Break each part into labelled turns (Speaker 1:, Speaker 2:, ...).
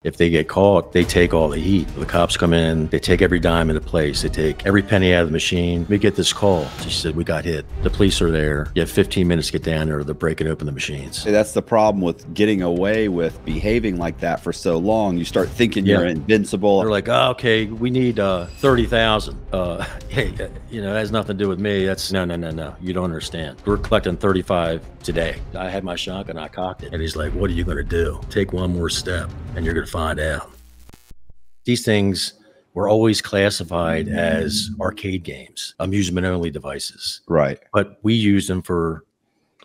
Speaker 1: If they get caught, they take all the heat. The cops come in, they take every dime into place. They take every penny out of the machine. We get this call. She said, we got hit. The police are there. You have 15 minutes to get down there. They're breaking open the machines.
Speaker 2: That's the problem with getting away with behaving like that for so long. You start thinking you're invincible.
Speaker 1: They're like, oh, okay, we need 30,000. Hey, you know, that has nothing to do with me. That's no. You don't understand. We're collecting 35 today. I had my shotgun, I cocked it. And he's like, what are you going to do? Take one more step and you're going to find out. These things were always classified as arcade games, amusement-only devices.
Speaker 2: Right.
Speaker 1: But we used them for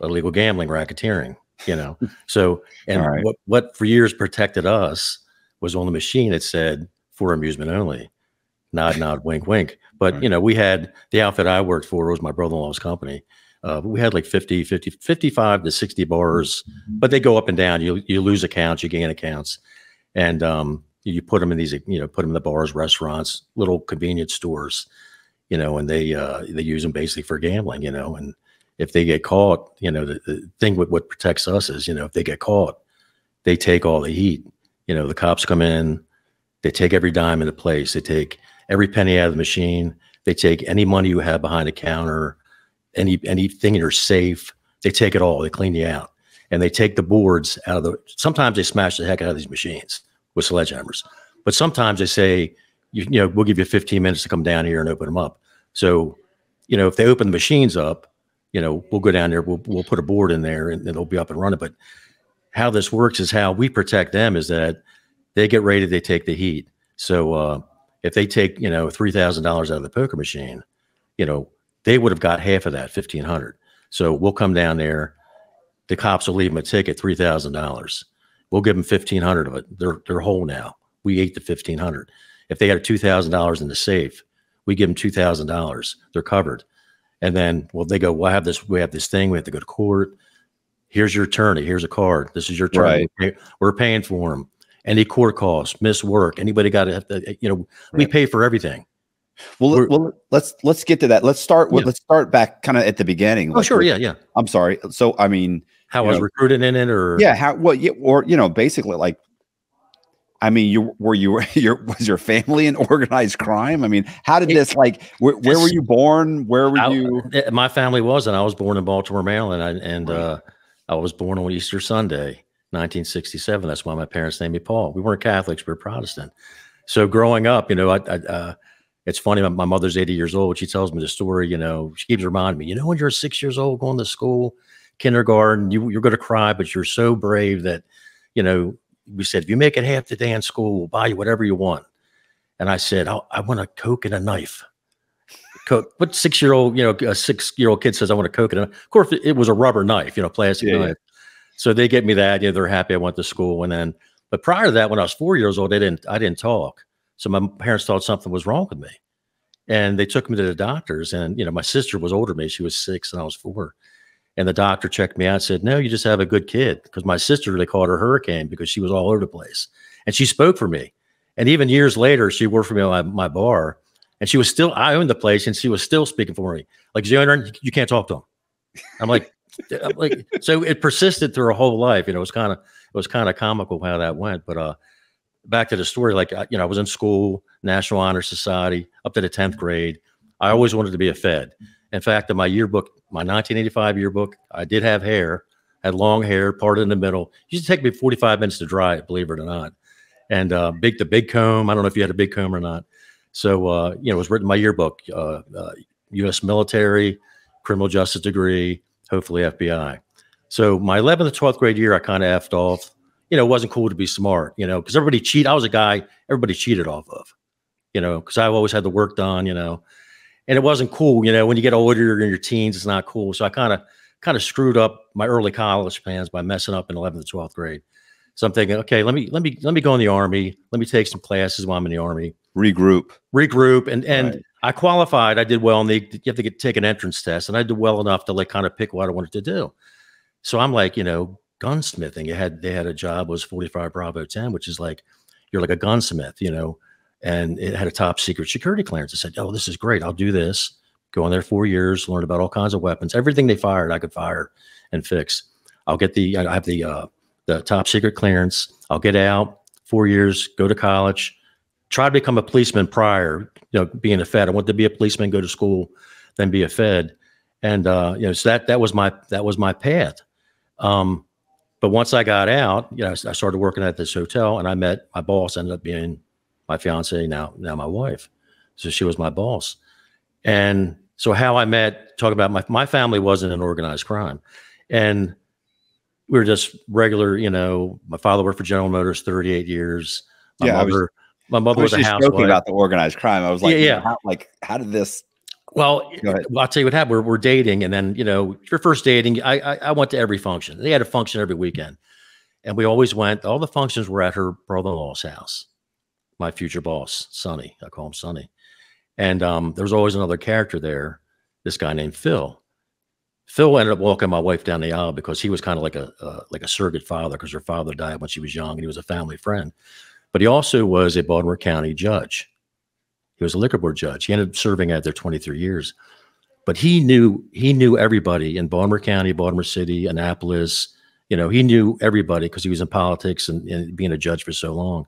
Speaker 1: illegal gambling, racketeering, you know. So, and what for years protected us was on the machine it said for amusement only. Nod, nod, wink, wink. But, you know, we had the outfit I worked for was my brother-in-law's company. We had like 55 to 60 bars, but they go up and down. You lose accounts, you gain accounts. And you put them in these, you know, put them in the bars, restaurants, little convenience stores, you know, and they use them basically for gambling, you know. And if they get caught, you know, the thing with what protects us is, you know, if they get caught, they take all the heat. You know, the cops come in, they take every dime into place. They take every penny out of the machine. They take any money you have behind the counter, anything in your safe. They take it all. They clean you out. And they take the boards out of sometimes they smash the heck out of these machines with sledgehammers. But sometimes they say, you know, we'll give you 15 minutes to come down here and open them up. So, you know, if they open the machines up, you know, we'll go down there, we'll put a board in there and they'll be up and running. But how this works is how we protect them is that they get rated, they take the heat. So if they take, you know, $3,000 out of the poker machine, you know, they would have got half of that, $1,500. So we'll come down there. The cops will leave them a ticket, $3,000. We'll give them $1,500 of it. They're whole now. We ate the $1,500. If they had $2,000 in the safe, we give them $2,000. They're covered. And then, well, they go, well, we have this thing. We have to go to court. Here's your attorney. Here's a card. This is your attorney. Right. We're paying for them. Any court costs, miss work. Anybody got to have to, you know, we pay for everything.
Speaker 2: Well, let's get to that. Let's start back kind of at the beginning.
Speaker 1: Oh, sure. Yeah.
Speaker 2: I'm sorry. So, I mean,
Speaker 1: how I was recruited in it, or
Speaker 2: or you know, basically, like, I mean, was your family in organized crime? I mean, how did this, like, where were you born? Where were you?
Speaker 1: My family was, and I was born in Baltimore, Maryland, I was born on Easter Sunday, 1967. That's why my parents named me Paul. We weren't Catholics, we were Protestant. So growing up, you know, it's funny. My mother's 80 years old. She tells me the story. You know, she keeps reminding me. You know, when you're 6 years old, going to school, kindergarten, you're going to cry, but you're so brave that, you know, we said, if you make it half the day in school, we'll buy you whatever you want. And I said, I want a Coke and a knife. Coke. What 6-year-old, you know, a 6-year-old kid says, I want a Coke and a knife. Of course, it was a rubber knife, you know, plastic knife. So they get me that. You know, they're happy I went to school. And then, but prior to that, when I was 4 years old, I didn't talk. So my parents thought something was wrong with me. And they took me to the doctors. And, you know, my sister was older than me. She was 6 and I was 4. And the doctor checked me out and said, no, you just have a good kid. Because my sister, they called her Hurricane because she was all over the place. And she spoke for me. And even years later, she worked for me on my bar. And she was still, I owned the place and she was still speaking for me. Like, the owner, you can't talk to him. I'm like, so it persisted through her whole life. You know, it was kind of comical how that went. But back to the story, like, you know, I was in school, National Honor Society, up to the 10th grade. I always wanted to be a Fed. In fact, in my yearbook, my 1985 yearbook, I did have hair, had long hair, parted in the middle. It used to take me 45 minutes to dry it, believe it or not. And the big comb, I don't know if you had a big comb or not. So, you know, it was written in my yearbook, U.S. military, criminal justice degree, hopefully FBI. So my 11th and 12th grade year, I kind of effed off. You know, it wasn't cool to be smart, you know, because everybody cheated. I was a guy everybody cheated off of, you know, because I always had the work done, you know. And it wasn't cool, you know, when you get older, you're in your teens, it's not cool. So I kind of screwed up my early college plans by messing up in 11th and 12th grade. So I'm thinking, okay, let me go in the Army. Let me take some classes while I'm in the Army.
Speaker 2: Regroup.
Speaker 1: And right. I qualified. I did well. And you have to take an entrance test. And I did well enough to like kind of pick what I wanted to do. So I'm like, you know, gunsmithing. They had a job, was 45 Bravo 10, which is like, you're like a gunsmith, you know. And it had a top secret security clearance. I said, oh, this is great. I'll do this. Go in there 4 years, learn about all kinds of weapons. Everything they fired, I could fire and fix. I have the top secret clearance. I'll get out, 4 years, go to college, try to become a policeman prior, being a Fed. I wanted to be a policeman, go to school, then be a Fed. And, so that was my path. But once I got out, I started working at this hotel, and I met my boss, ended up being my fiance, now my wife. So she was my boss. And so how I met, talk about my family wasn't an organized crime. And we were just regular, my father worked for General Motors 38 years. My mother was a housewife.
Speaker 2: Joking about the organized crime. I was like,
Speaker 1: yeah.
Speaker 2: How did this?
Speaker 1: Well, I'll tell you what happened. We're dating, and then, your first dating, I went to every function. They had a function every weekend. And we always went, all the functions were at her brother-in-law's house, my future boss, Sonny. I call him Sonny. And there was always another character there, this guy named Phil. Phil ended up walking my wife down the aisle because he was kind of like a surrogate father, because her father died when she was young, and he was a family friend. But he also was a Baltimore County judge. He was a liquor board judge. He ended up serving out there 23 years. But he knew everybody in Baltimore County, Baltimore City, Annapolis. He knew everybody because he was in politics and being a judge for so long.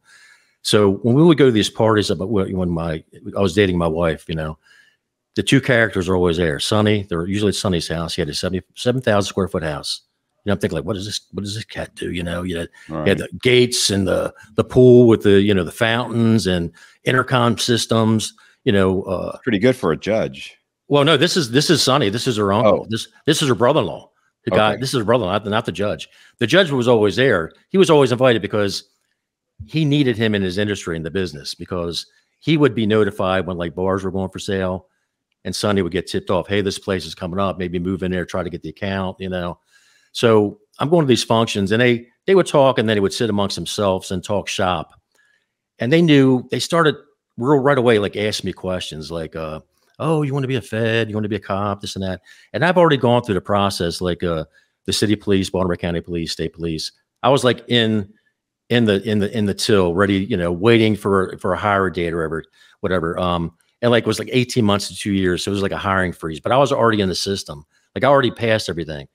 Speaker 1: So when we would go to these parties, when I was dating my wife, the two characters are always there. Sonny, they're usually at Sonny's house. He had a 7,000 square foot house. I'm thinking, like, what does this cat do? He had the gates and the pool with the fountains and intercom systems.
Speaker 2: Pretty good for a judge.
Speaker 1: Well, no, this is Sonny. This is her uncle.
Speaker 2: Oh.
Speaker 1: This is her brother-in-law. The guy. This is her brother-in-law, not the judge. The judge was always there. He was always invited because he needed him in his industry, in the business, because he would be notified when like bars were going for sale, and Sonny would get tipped off. Hey, this place is coming up. Maybe move in there, try to get the account. So I'm going to these functions, and they would talk, and then they would sit amongst themselves and talk shop. And they started right away, like asking me questions like, oh, you want to be a Fed? You want to be a cop? This and that. And I've already gone through the process, like the city police, Baltimore County police, state police. I was like in the till, ready, waiting for a hire date or whatever. And like it was like 18 months to 2 years. So it was like a hiring freeze, but I was already in the system. Like I already passed everything.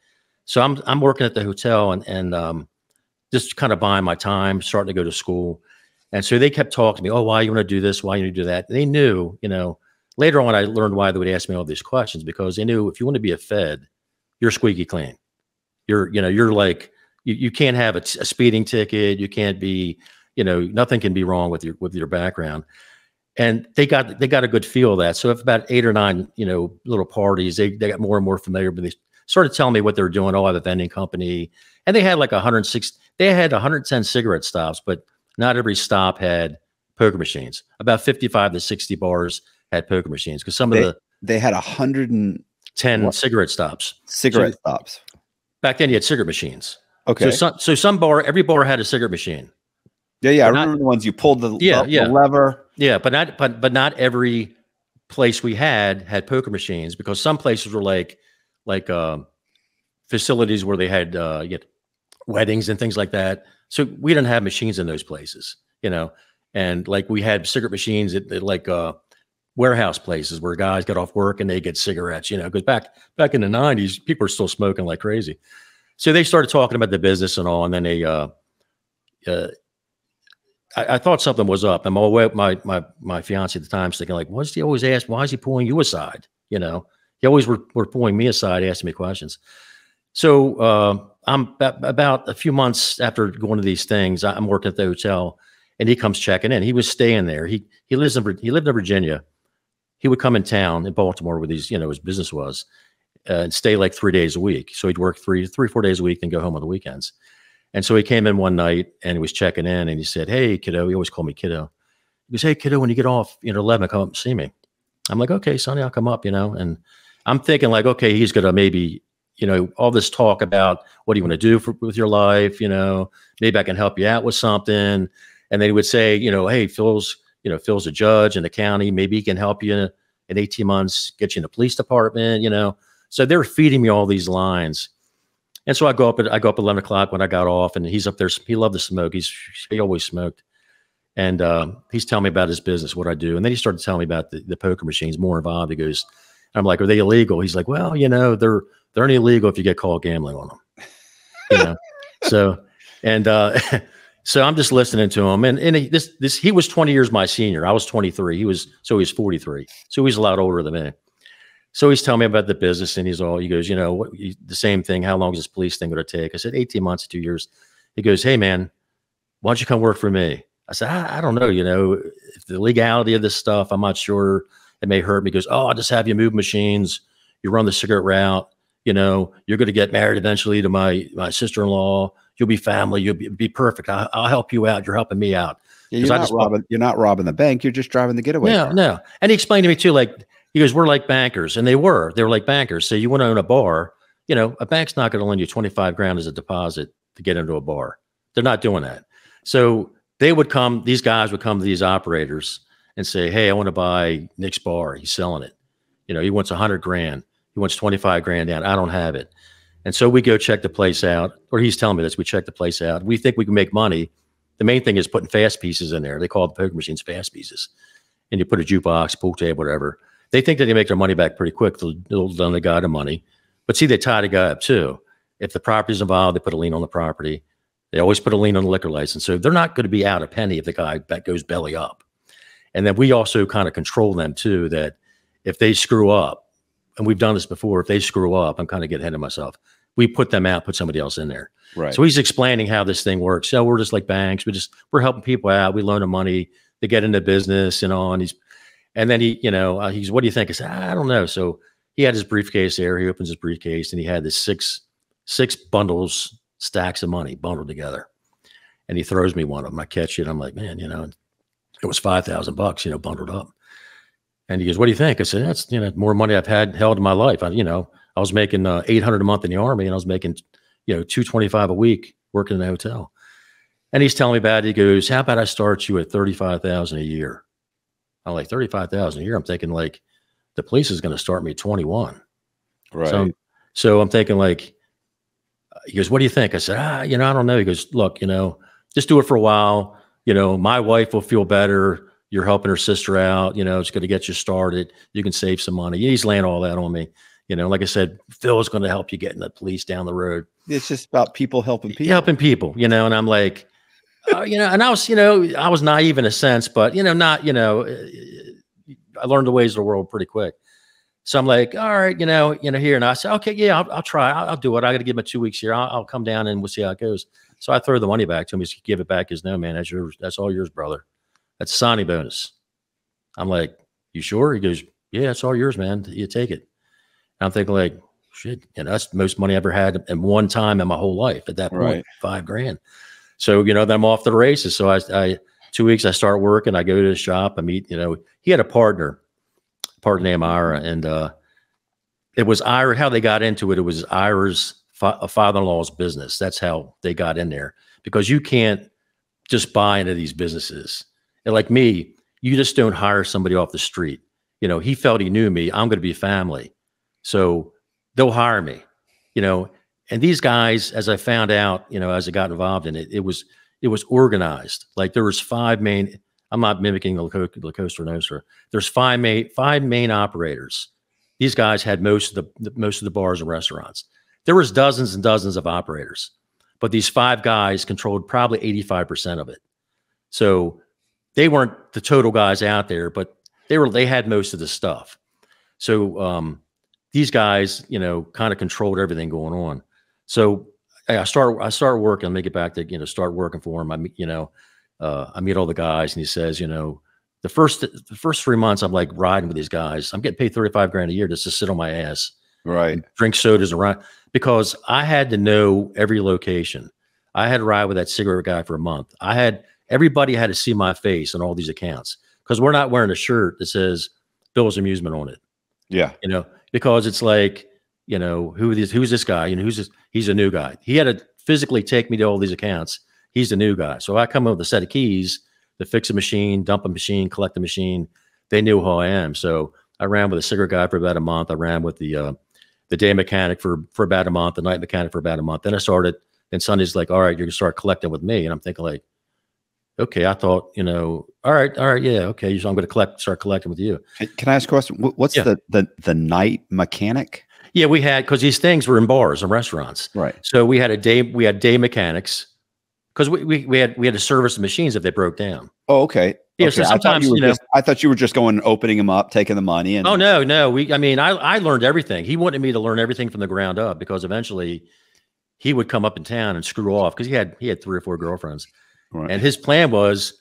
Speaker 1: So I'm working at the hotel and just kind of buying my time, starting to go to school. And so they kept talking to me, oh, why you want to do this? Why you want to do that? And they knew, later on, I learned why they would ask me all these questions, because they knew if you want to be a Fed, you're squeaky clean. You're like, you can't have a speeding ticket. You can't be, nothing can be wrong with your background. And they got a good feel of that. So if about 8 or 9, little parties, they got more and more familiar, but they started telling me what they were doing. Oh, I have a vending company. And they had like 110 cigarette stops, but not every stop had poker machines. About 55 to 60 bars had poker machines, because
Speaker 2: they had 110
Speaker 1: cigarette stops.
Speaker 2: Stops.
Speaker 1: Back then you had cigarette machines.
Speaker 2: Okay.
Speaker 1: So every bar had a cigarette machine.
Speaker 2: Yeah. I remember the ones you pulled the lever.
Speaker 1: Yeah, but not every place we had poker machines, because some places were like facilities where they had weddings and things like that. So we didn't have machines in those places, and like we had cigarette machines at like warehouse places where guys got off work and they get cigarettes, because back in the 90s, people were still smoking like crazy. So they started talking about the business and all, and then I thought something was up. And my fiance at the time was thinking, like, what's he always ask? Why is he pulling you aside? He always were pulling me aside, asking me questions. So I'm about a few months after going to these things, I'm working at the hotel, and he comes checking in. He was staying there. He lived in Virginia. He would come in town in Baltimore where his business was, and stay like 3 days a week. So he'd work 4 days a week and go home on the weekends. And so he came in one night and he was checking in, and he said, hey, kiddo. He always called me kiddo. He goes, hey, kiddo, when you get off, 11, come up and see me. I'm like, okay, Sonny, I'll come up, and I'm thinking like, okay, he's going to maybe, all this talk about what do you want to do with your life? Maybe I can help you out with something. And then he would say, hey, Phil's a judge in the county. Maybe he can help you in 18 months, get you in the police department, So they're feeding me all these lines. And so I go up at 11 o'clock when I got off, and he's up there. He loved to smoke. He always smoked. And he's telling me about his business, what I do. And then he started telling me about the poker machines, more involved. He goes, I'm like, are they illegal? He's like, well, they're only illegal if you get caught gambling on them. So, and So I'm just listening to him, and he was 20 years my senior. I was 23. He was 43. So he's a lot older than me. So he's telling me about the business, and he goes, the same thing. How long is this police thing going to take? I said, 18 months, 2 years. He goes, hey man, why don't you come work for me? I said, I don't know, if the legality of this stuff, I'm not sure. It may hurt me. He goes, oh, I'll just have you move machines. You run the cigarette route. You're going to get married eventually to my sister-in-law. You'll be family. You'll be perfect. I'll help you out. You're helping me out.
Speaker 2: Yeah, you're not robbing the bank. You're just driving the getaway car.
Speaker 1: No. And he explained to me too, he goes, we're like bankers. And they were like bankers. So you want to own a bar, a bank's not going to lend you 25 grand as a deposit to get into a bar. They're not doing that. So these guys would come to these operators and say, hey, I want to buy Nick's bar. He's selling it. He wants 100 grand. He wants 25 grand down. I don't have it. And so we go check the place out, or he's telling me this. We check the place out. We think we can make money. The main thing is putting fast pieces in there. They call the poker machines fast pieces. And you put a jukebox, pool table, whatever. They think that they make their money back pretty quick. They'll lend the guy the money. But see, they tie the guy up too. If the property's involved, they put a lien on the property. They always put a lien on the liquor license. So they're not going to be out a penny if the guy goes belly up. And then we also kind of control them too, that if they screw up, and we've done this before, if they screw up, I'm kind of getting ahead of myself. We put them out, put somebody else in there.
Speaker 2: Right.
Speaker 1: So he's explaining how this thing works. So we're just like banks. We're helping people out. We loan them money to get into business, and then he's, what do you think? I said, I don't know. So he had his briefcase there. He opens his briefcase, and he had this six bundles, stacks of money bundled together. And he throws me one of them. I catch it. I'm like, man, it was $5,000, bundled up. And he goes, what do you think? I said, that's, more money I've held in my life. I was making $800 a month in the Army, and I was making, $225 a week working in a hotel. And he's telling me about it. He goes, how about I start you at $35,000 a year? I'm like, $35,000 a year. I'm thinking the police is going to start me at 21.
Speaker 2: Right.
Speaker 1: So I'm thinking he goes, what do you think? I said, I don't know. He goes, look, just do it for a while. My wife will feel better. You're helping her sister out. It's going to get you started. You can save some money. He's laying all that on me. Like I said, Phil is going to help you get in the police down the road.
Speaker 2: It's just about people helping people.
Speaker 1: Helping people, and I'm like, and I was, I was naive in a sense, but, I learned the ways of the world pretty quick. So I'm like, all right, here. And I said, okay, yeah, I'll try. I'll do it. I got to give him 2 weeks here. I'll come down and we'll see how it goes. So I throw the money back to him. He's give it back. He's no, man, that's yours. That's all yours, brother. That's a signing bonus. I'm like, you sure? He goes, yeah, it's all yours, man. You take it. And I'm thinking shit, that's the most money I ever had in one time in my whole life at that point, right. $5 grand. So, then I'm off to the races. So I 2 weeks, I start working. I go to the shop. I meet, he had a partner named Ira. And it was Ira, how they got into it. It was Ira's father-in-law's business. That's how they got in there, because you can't just buy into these businesses. And like me, you just don't hire somebody off the street. He felt he knew me. I'm going to be family. So they'll hire me, and these guys, as I found out, as I got involved in it, it was organized. Like there was five main, I'm not mimicking the La Costa Nostra. There's five main operators. These guys had most of the bars and restaurants. There was dozens and dozens of operators, but these five guys controlled probably 85% of it. So they weren't the total guys out there, but they had most of the stuff. So these guys, kind of controlled everything going on. So I start working. Let me get back to, start working for him. I meet all the guys, and he says, the first 3 months I'm like riding with these guys. I'm getting paid 35 grand a year just to sit on my ass,
Speaker 2: right?
Speaker 1: Drink sodas around, because I had to know every location. I had to ride with that cigarette guy for a month. Everybody had to see my face on all these accounts, because we're not wearing a shirt that says Bill's Amusement on it.
Speaker 2: Yeah.
Speaker 1: Because it's like, who's this guy? Who's this? He's a new guy. He had to physically take me to all these accounts. He's the new guy. So I come up with a set of keys to fix a machine, dump a machine, collect a machine. They knew who I am. So I ran with a cigarette guy for about a month. I ran with the day mechanic for about a month, the night mechanic for about a month. Then Sunday's like, all right, you're gonna start collecting with me. And I'm thinking like, okay, I thought, all right, yeah, okay. So I'm going to start collecting with you.
Speaker 2: Can I ask a question? What's the night mechanic?
Speaker 1: Yeah, we had, because these things were in bars and restaurants.
Speaker 2: Right.
Speaker 1: So we had day mechanics, because we had to service the machines if they broke down.
Speaker 2: Oh, okay.
Speaker 1: Yeah.
Speaker 2: Okay.
Speaker 1: So sometimes
Speaker 2: I thought you were just going and opening them up, taking the money. And
Speaker 1: oh no. I mean, I learned everything. He wanted me to learn everything from the ground up because eventually he would come up in town and screw off because he had 3 or 4 girlfriends, right. And his plan was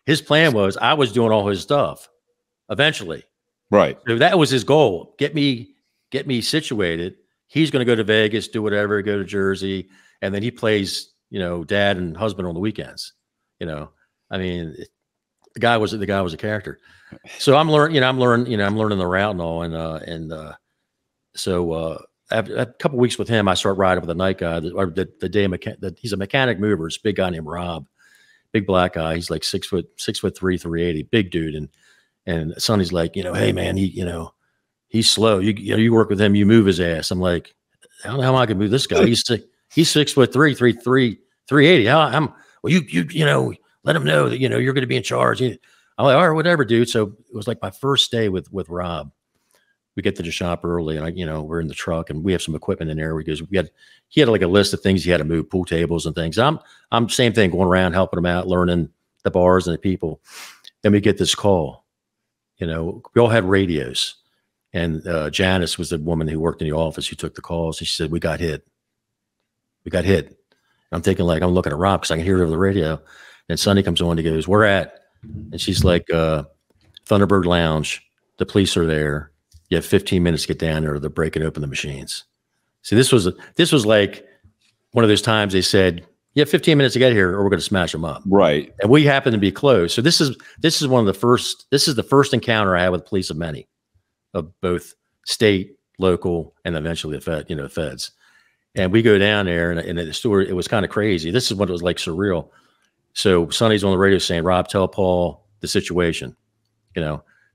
Speaker 1: I was doing all his stuff eventually.
Speaker 2: Right.
Speaker 1: So that was his goal. Get me situated. He's going to go to Vegas, do whatever, go to Jersey. And then he plays, dad and husband on the weekends, I mean, the guy was a character. So I'm learning the route and all. So after a couple of weeks with him, I start riding with a night guy the day he's a mechanic mover. It's a big guy named Rob, big black guy. He's like 6'3", 380, big dude. And Sonny's like, hey man, he's slow. You work with him, you move his ass. I'm like, how am I gonna move this guy? He's 6'3", 380. Well, you let him know that, you're going to be in charge. I'm like, all right, whatever, dude. So it was like my first day with Rob. We get to the shop early and we're in the truck and we have some equipment in there. He had like a list of things he had to move, pool tables and things. I'm same thing, going around, helping him out, learning the bars and the people. Then we get this call, we all had radios. And Janice was the woman who worked in the office who took the calls. And she said, we got hit. And I'm thinking, like, I'm looking at Rob because I can hear it over the radio. And Sonny comes on and he goes, where at? And she's like, Thunderbird Lounge. The police are there. You have 15 minutes to get down there or they're breaking open the machines. See, this was like one of those times they said, you have 15 minutes to get here or we're going to smash them up.
Speaker 2: Right.
Speaker 1: And we happen to be close. So this is the first encounter I had with police of many, of both state, local, and eventually the feds. And we go down there and the story, it was kind of crazy. This is what it was like surreal. So Sonny's on the radio saying, Rob, tell Paul the situation,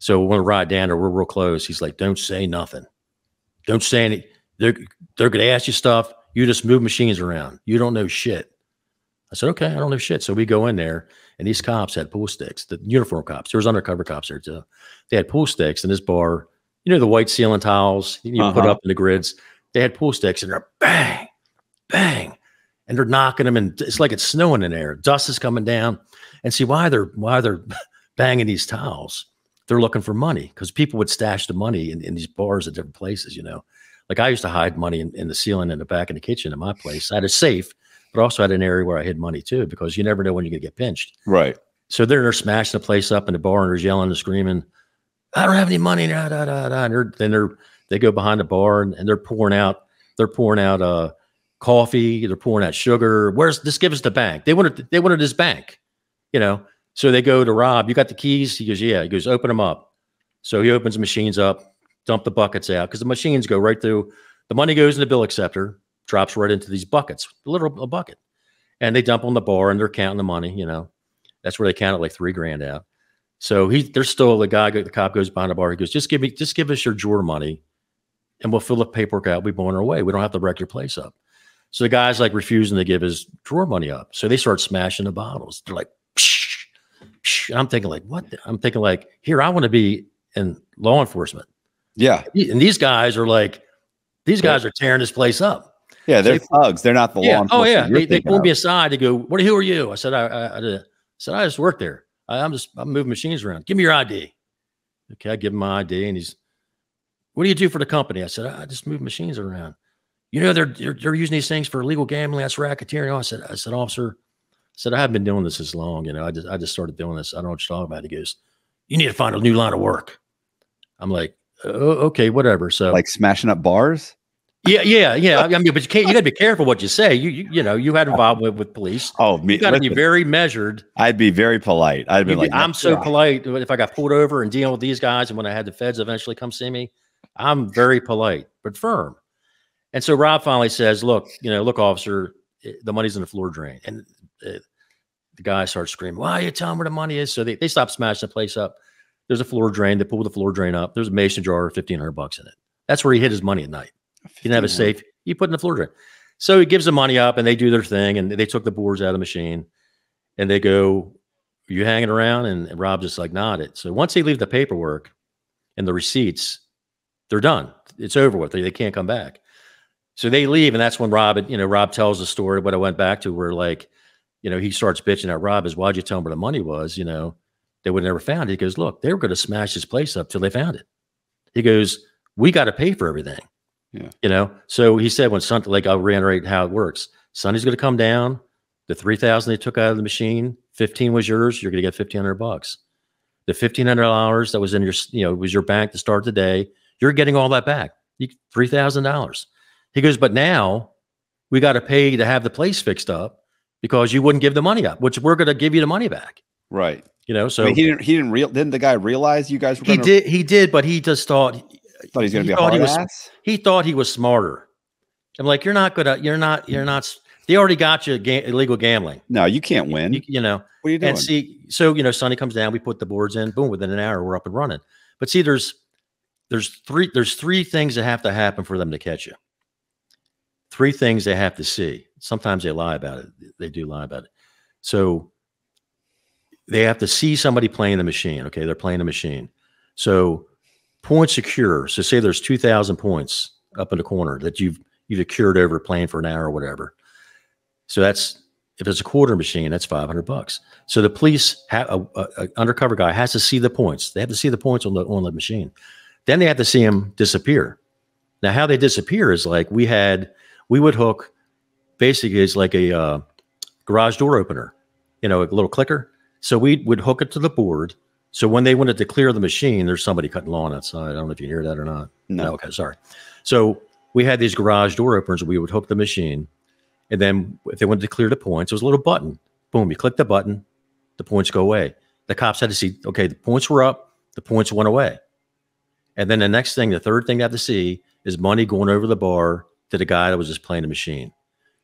Speaker 1: So when we ride down there, we're real close. He's like, don't say nothing. Don't say anything. They're going to ask you stuff. You just move machines around. You don't know shit. I said, okay, I don't know shit. So we go in there and these cops had pool sticks, the uniform cops. There was undercover cops there too. They had pool sticks in this bar, the white ceiling tiles you put up in the grids. They had pool sticks and they're bang, bang. And they're knocking them and it's like it's snowing in there. Dust is coming down. And see why they're banging these tiles. They're looking for money because people would stash the money in these bars at different places, Like I used to hide money in the ceiling in the back in the kitchen in my place. I had a safe, but also had an area where I hid money too, because you never know when you're going to get pinched.
Speaker 2: Right.
Speaker 1: So they're smashing the place up in the bar and they're yelling and screaming, I don't have any money. Da, da, da, da. And they go behind the bar and they're pouring out coffee. They're pouring out sugar. Just give us the bank. They wanted this bank, So they go to Rob, you got the keys? He goes, yeah. He goes, open them up. So he opens the machines up, dump the buckets out because the machines go right through. The money goes in the bill acceptor, drops right into these buckets, a bucket. And they dump on the bar and they're counting the money, That's where they counted like $3,000 out. So there's still the cop goes behind the bar. He goes, just give us your drawer money and we'll fill the paperwork out. We'll be on our way. We don't have to wreck your place up. So the guy's like refusing to give his drawer money up. So they start smashing the bottles. They're like, psh, psh. And I'm thinking like, what? I'm thinking like, here, I want to be in law enforcement.
Speaker 2: Yeah.
Speaker 1: And these guys are tearing this place up.
Speaker 2: Yeah. They're thugs. They're not the law enforcement.
Speaker 1: Oh yeah. They pulled me aside. They go, who are you? I said, I just work there. I'm moving machines around. Give me your ID. Okay. I give him my ID and what do you do for the company? I said, I just move machines around. They're using these things for illegal gambling. That's racketeering. I said, officer, I haven't been doing this as long. I just started doing this. I don't know what you're talking about. He goes, you need to find a new line of work. I'm like, oh, okay, whatever. So
Speaker 2: like smashing up bars.
Speaker 1: Yeah. I mean, but you got to be careful what you say. You had involvement with police.
Speaker 2: Oh,
Speaker 1: you got to be very measured.
Speaker 2: I'd be very polite. I'd be like,
Speaker 1: I'm so polite. If I got pulled over and dealing with these guys, and when I had the feds eventually come see me, I'm very polite but firm. And so Rob finally says, look, officer, the money's in the floor drain. And the guy starts screaming, why are you telling where the money is? So they stop smashing the place up. There's a floor drain. They pull the floor drain up. There's a mason jar, $1,500 in it. That's where he hid his money at night. He didn't have a safe. He put in the floor drain. So he gives the money up and they do their thing. And they took the boards out of the machine and they go, are you hanging around? And Rob just like nodded. So once they leave the paperwork and the receipts, they're done. It's over with. They can't come back. So they leave, and that's when Rob tells the story, what I went back to, where like, you know, he starts bitching at Rob is, why'd you tell him where the money was? You know, they would never found it. He goes, look, they were going to smash this place up till they found it. He goes, we got to pay for everything.
Speaker 2: Yeah.
Speaker 1: You know, so he said when Sunday, like I'll reiterate how it works. Sunday's going to come down. The 3,000 they took out of the machine, 15 was yours. You're going to get $1,500. The $1,500 that was in your, you know, was your bank to start the day. You're getting all that back. $3,000. He goes, but now we got to pay to have the place fixed up because you wouldn't give the money up, which we're going to give you the money back.
Speaker 2: Right.
Speaker 1: You know, so
Speaker 2: I mean, didn't the guy realize you guys were going
Speaker 1: to? He did, but he just thought
Speaker 2: he was going to be a hard ass.
Speaker 1: He thought he was smarter. I'm like, you're not, they already got you illegal gambling.
Speaker 2: No, you can't win.
Speaker 1: You know,
Speaker 2: what are you doing?
Speaker 1: And see, so, you know, Sonny comes down, we put the boards in, boom, within an hour, we're up and running. But see, there's three things that have to happen for them to catch you. Three things they have to see. Sometimes they lie about it. They do lie about it. So they have to see somebody playing the machine. Okay. They're playing the machine. So point secure. So say there's 2,000 points up in the corner that you've secured over playing for an hour or whatever. So that's, if it's a quarter machine, that's $500. So the police have a undercover guy has to see the points. They have to see the points on the machine. Then they have to see them disappear. Now, how they disappear is like we would hook, basically it's like a garage door opener, you know, a little clicker. So we would hook it to the board. So when they wanted to clear the machine, there's somebody cutting lawn outside. I don't know if you hear that or not.
Speaker 2: No.
Speaker 1: Okay, sorry. So we had these garage door openers. We would hook the machine. And then if they wanted to clear the points, it was a little button. Boom, you click the button, the points go away. The cops had to see, okay, the points were up, the points went away. And then the next thing, the third thing they have to see is money going over the bar to the guy that was just playing the machine.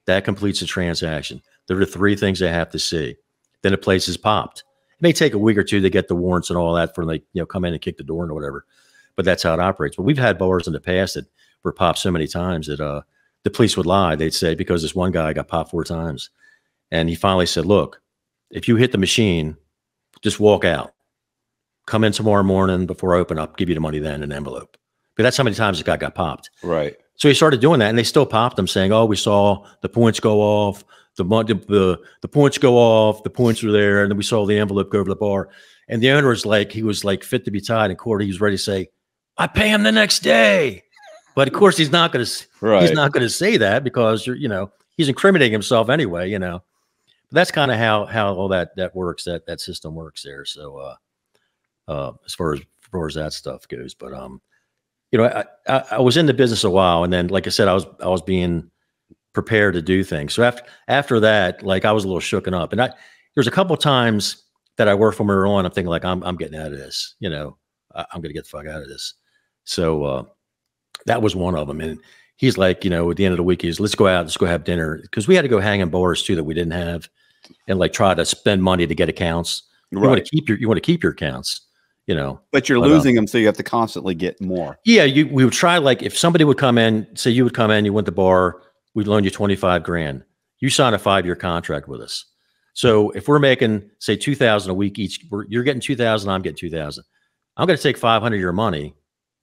Speaker 1: That completes the transaction. There are the three things they have to see. Then the place is popped. It may take a week or two to get the warrants and all that for like, you know, come in and kick the door or whatever. But that's how it operates. But we've had bars in the past that were popped so many times that the police would lie. They'd say, because this one guy got popped 4 times. And he finally said, look, if you hit the machine, just walk out. Come in tomorrow morning before I open up, give you the money then in an envelope. But that's how many times the guy got popped.
Speaker 2: Right.
Speaker 1: So he started doing that, and they still popped them saying, oh, we saw the points go off, the points go off, the points were there, and then we saw the envelope go over the bar. And the owner was like, he was like fit to be tied in court. He was ready to say, I pay him the next day. But of course, he's not going to. He's not going to say that because you know he's incriminating himself anyway. You know, but that's kind of how all that works. That system works there. So as far as that stuff goes, but you know, I was in the business a while, and then like I said, I was being prepared to do things. So after that, like I was a little shooken up, and there's a couple of times that I worked from her on. I'm thinking like I'm getting out of this. You know, I'm going to get the fuck out of this. So. That was one of them. And he's like, you know, at the end of the week, let's go out, let's go have dinner. Because we had to go hang in bars too that we didn't have and like try to spend money to get accounts. Right. You want to keep your accounts, you know.
Speaker 2: But you're losing them, so you have to constantly get more.
Speaker 1: Yeah, we would try, like if somebody would come in, say you would come in, you went to the bar, we'd loan you 25 grand. You sign a 5-year contract with us. So if we're making, say, 2,000 a week each, you're getting 2,000, I'm getting 2,000. I'm going to take 500 of your money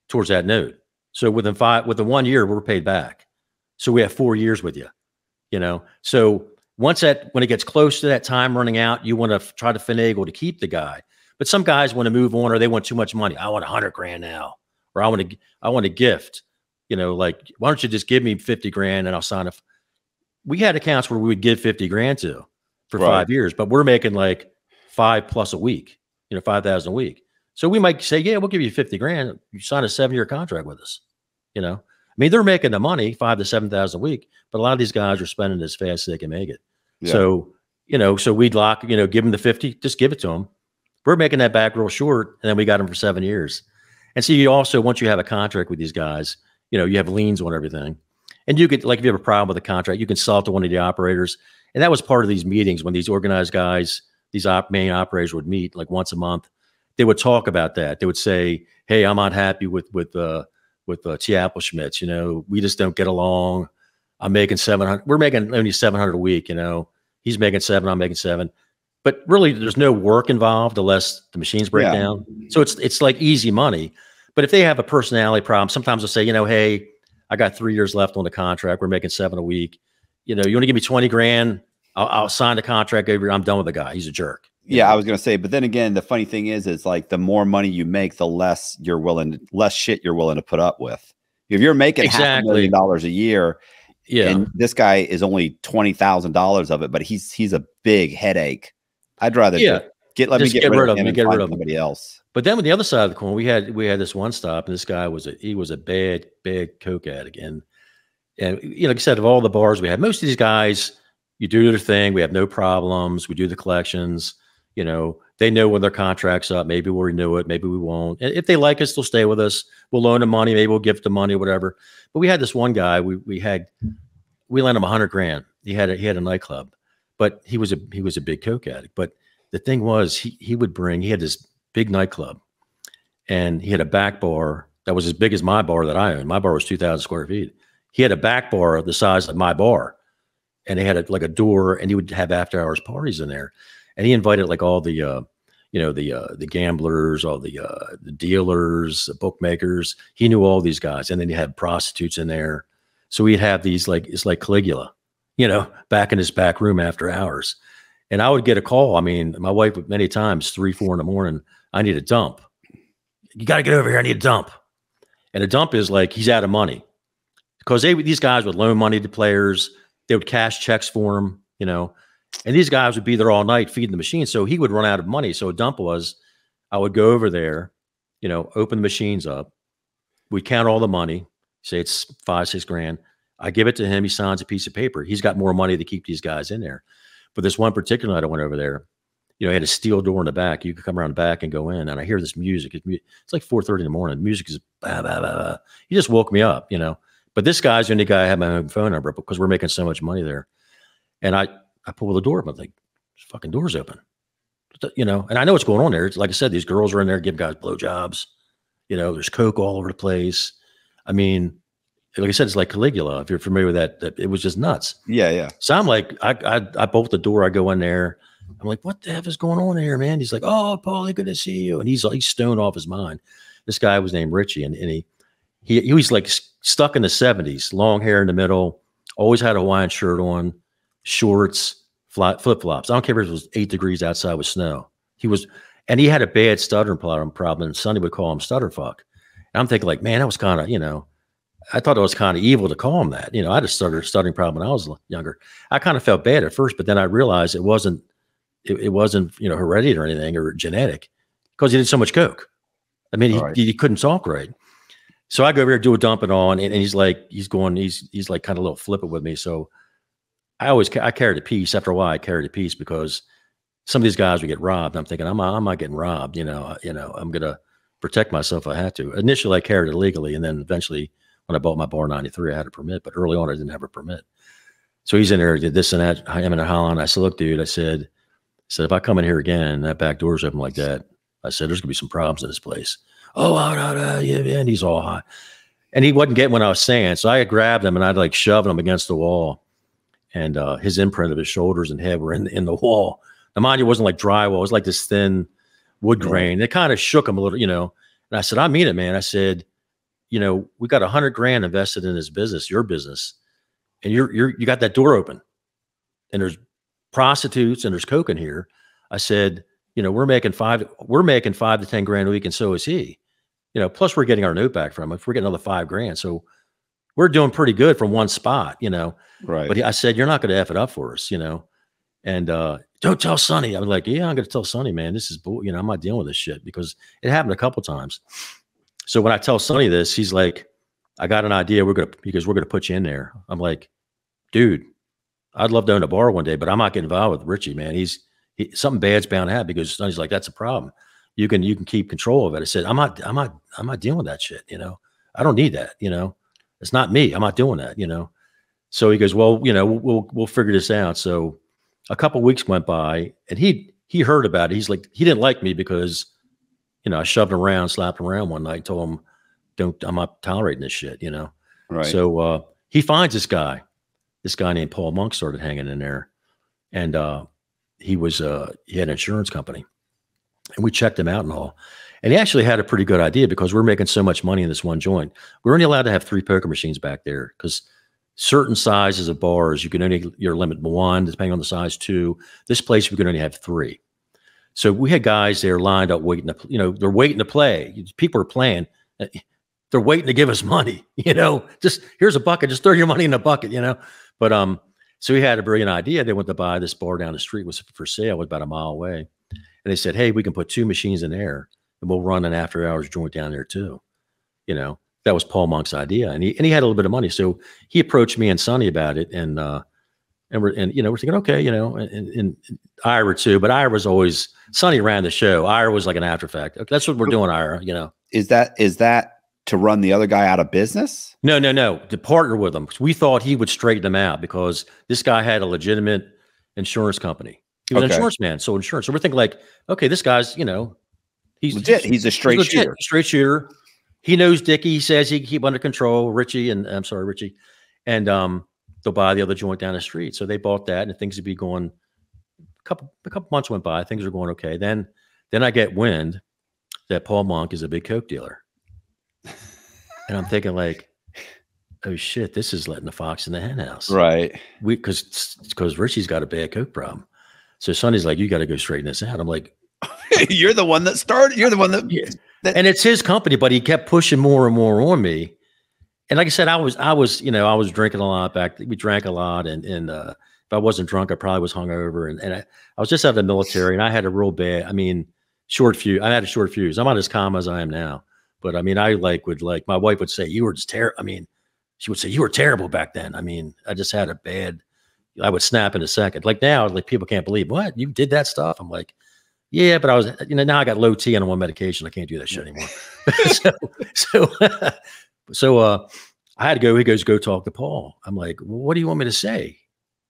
Speaker 1: towards that note. So within 1 year, we're paid back. So we have 4 years with you, you know? So when it gets close to that time running out, you want to try to finagle to keep the guy. But some guys want to move on, or they want too much money. I want 100 grand now, or I want a gift, you know, like, why don't you just give me 50 grand and I'll sign up. We had accounts where we would give 50 grand to for 5 years, but we're making like 5+ a week, you know, 5,000 a week. So we might say, yeah, we'll give you 50 grand. You sign a 7-year contract with us. You know, I mean, they're making the money, 5,000 to 7,000 a week, but a lot of these guys are spending as fast as they can make it. Yeah. So, you know, so we'd lock, you know, give them the 50, just give it to them. We're making that back real short. And then we got them for 7 years. And so you also, once you have a contract with these guys, you know, you have liens on everything. And you could, like, if you have a problem with the contract, you can sell it to one of the operators. And that was part of these meetings when these organized guys, these main operators would meet like once a month. They would talk about that. They would say, hey, I'm not happy with T. Appleschmitz, you know, we just don't get along. I'm making 700. We're making only 700 a week, you know, he's making 7, I'm making 7, but really there's no work involved unless the machines break down. So it's like easy money. But if they have a personality problem, sometimes they'll say, you know, hey, I got 3 years left on the contract. We're making 7 a week. You know, you want to give me 20 grand? I'll sign the contract over here. I'm done with the guy. He's a jerk.
Speaker 2: Yeah, I was gonna say, but then again, the funny thing is like the more money you make, the less shit you're willing to put up with. If you're making $500,000 a year, and this guy is only $20,000 of it, but he's a big headache. I'd rather let me get rid of him and find somebody else.
Speaker 1: But then with the other side of the coin, we had this one stop, and this guy was a bad coke addict, and like I said, of all the bars we had, most of these guys, you do their thing, we have no problems, we do the collections, they know when their contract's up, maybe we'll renew it, maybe we won't. If they like us, they'll stay with us. We'll loan them money, maybe we'll give them money, whatever. But we had this one guy, we lent him $100,000. He had a nightclub, but he was a big coke addict. But the thing was, he had this big nightclub, and he had a back bar that was as big as my bar that I owned. My bar was 2,000 square feet. He had a back bar the size of my bar, and they had like a door, and he would have after hours parties in there. And he invited like all the, the gamblers, all the dealers, the bookmakers. He knew all these guys, and then he had prostitutes in there. So we'd have these it's like Caligula, back in his back room after hours. And I would get a call. I mean, my wife would many times 3, 4 in the morning. I need a dump. You got to get over here. I need a dump. And a dump is like he's out of money, because these guys would loan money to players. They would cash checks for him, and these guys would be there all night feeding the machine. So he would run out of money. So a dump was, I would go over there, open the machines up. We'd count all the money, say it's $5, $6 I give it to him. He signs a piece of paper. He's got more money to keep these guys in there. But this one particular night I went over there, he had a steel door in the back. You could come around the back and go in, and I hear this music. It's like 4:30 in the morning. The music is bah, bah, bah, bah. He just woke me up, But this guy's the only guy I had my own phone number, because we're making so much money there. And I pull the door up. I'm like, this fucking door's open, and I know what's going on there. It's like I said, these girls are in there giving guys blowjobs. There's coke all over the place. I mean, like I said, it's like Caligula. If you're familiar with that, it was just nuts.
Speaker 2: Yeah, yeah.
Speaker 1: So I'm like, I bolt the door. I go in there. I'm like, what the F is going on here, man? He's like, oh, Paulie, good to see you. And he's stoned off his mind. This guy was named Richie, and he was like stuck in the 70s, long hair in the middle, always had a Hawaiian shirt on, shorts, flip-flops. I don't care if it was 8 degrees outside with snow. And he had a bad stuttering problem, and Sonny would call him Stutterfuck. And I'm thinking like, man, that was kind of, I thought it was kind of evil to call him that. I had a stuttering problem when I was younger. I kind of felt bad at first, but then I realized it wasn't hereditary or anything or genetic, because he did so much coke. I mean, he couldn't talk right. So I go over here, do a dump and all, and he's like kind of a little flippant with me. So I carried a piece. After a while, I carried a piece, because some of these guys would get robbed. I'm thinking, I'm not getting robbed. I'm gonna protect myself if I had to. Initially, I carried it illegally, and then eventually, when I bought my bar 93, I had a permit. But early on, I didn't have a permit. So he's in there, did this and that. I'm in there hollering. I said, look, dude. I said, if I come in here again, and that back door's open like that, I said, there's gonna be some problems in this place. Oh, yeah, and he's all hot. And he wasn't getting what I was saying. So I grabbed him, and I'd like shoved him against the wall. And his imprint of his shoulders and head were in the wall. Now, mind you, it wasn't like drywall. It was like this thin wood grain. It kind of shook him a little, And I said, I mean it, man. I said, we got $100,000 invested in this business, your business, and you got that door open, and there's prostitutes and there's coke in here. I said, we're making $5 to $10,000 a week, and so is he. Plus we're getting our note back from him. If we're getting another $5,000, so we're doing pretty good from one spot,
Speaker 2: Right.
Speaker 1: But I said, you're not going to F it up for us, and don't tell Sonny. I was like, yeah, I'm going to tell Sonny, man, this is bull. I'm not dealing with this shit, because it happened a couple times. So when I tell Sonny this, he's like, I got an idea. We're going to put you in there. I'm like, dude, I'd love to own a bar one day, but I'm not getting involved with Richie, man. Something bad's bound to happen, because Sonny's like, that's a problem. You can keep control of it. I said, I'm not dealing with that shit. I don't need that. It's not me. I'm not doing that. So he goes, well, we'll figure this out. So a couple of weeks went by, and he heard about it. He's like, he didn't like me because, I shoved him around, slapped him around one night, told him, I'm not tolerating this shit,
Speaker 2: Right.
Speaker 1: So he finds this guy named Paul Monk started hanging in there, and he had an insurance company, and we checked him out and all. And he actually had a pretty good idea, because we're making so much money in this one joint. We're only allowed to have 3 poker machines back there, because certain sizes of bars, you can only, your limit 1, depending on the size, 2. This place, we could only have 3. So we had guys there lined up waiting to, they're waiting to play. People are playing. They're waiting to give us money, just here's a bucket, just throw your money in the bucket, But so we had a brilliant idea. They went to buy this bar down the street, was for sale, was about a mile away. And they said, hey, we can put 2 machines in there and we'll run an after hours joint down there too. That was Paul Monk's idea. And he had a little bit of money. So he approached me and Sonny about it. And we're thinking, okay, and Ira too, but Ira was always, Sonny ran the show. Ira was like an after fact. Okay, that's what we're doing, Ira,
Speaker 2: Is that to run the other guy out of business?
Speaker 1: No, to partner with him. We thought he would straighten them out because this guy had a legitimate insurance company. He was an insurance man, so insurance. So we're thinking like, okay, this guy's, he's
Speaker 2: legit. He's a straight shooter.
Speaker 1: Straight shooter. He knows Dickie. He says he can keep under control. Richie. And they'll buy the other joint down the street. So they bought that, and things would be going. A couple months went by. Things are going okay. Then I get wind that Paul Monk is a big coke dealer, and I'm thinking like, oh shit, this is letting the fox in the hen house,
Speaker 2: right?
Speaker 1: Because Richie's got a bad coke problem. So Sonny's like, you got to go straighten this out. I'm like,
Speaker 2: you're the one that started. You're the one that.
Speaker 1: Yeah. And it's his company, but he kept pushing more and more on me. And like I said, I was drinking a lot back. We drank a lot, and if I wasn't drunk, I probably was hungover. And I was just out of the military, and I had a real bad. I mean, short fuse. I had a short fuse. I'm not as calm as I am now, but I mean, I would my wife would say, you were just terrible. I mean, she would say you were terrible back then. I mean, I just had a bad. I would snap in a second. Like now, like people can't believe what you did that stuff. I'm like, yeah, but I was, now I got low T and I'm on medication. I can't do that shit anymore. So I had to go. He goes, go talk to Paul. I'm like, well, what do you want me to say?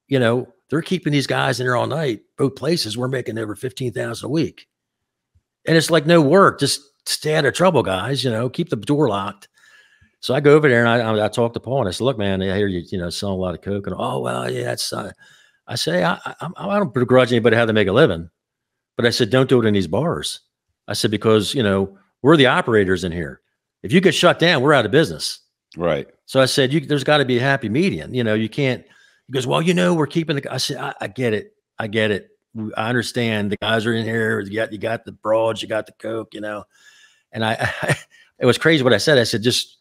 Speaker 1: They're keeping these guys in there all night. Both places, we're making over $15,000 a week, and it's like no work. Just stay out of trouble, guys. Keep the door locked. So I go over there and I talk to Paul and I said, look, man, I hear you, selling a lot of coke. And oh well, yeah, it's. I say I don't begrudge anybody how to make a living. But I said, don't do it in these bars. I said, because, we're the operators in here. If you get shut down, we're out of business.
Speaker 2: Right.
Speaker 1: So I said, there's got to be a happy median. You can't. He goes, well, we're keeping the. I said, I get it. I get it. I understand. The guys are in here. You got the broads. You got the coke. And it was crazy what I said. I said, just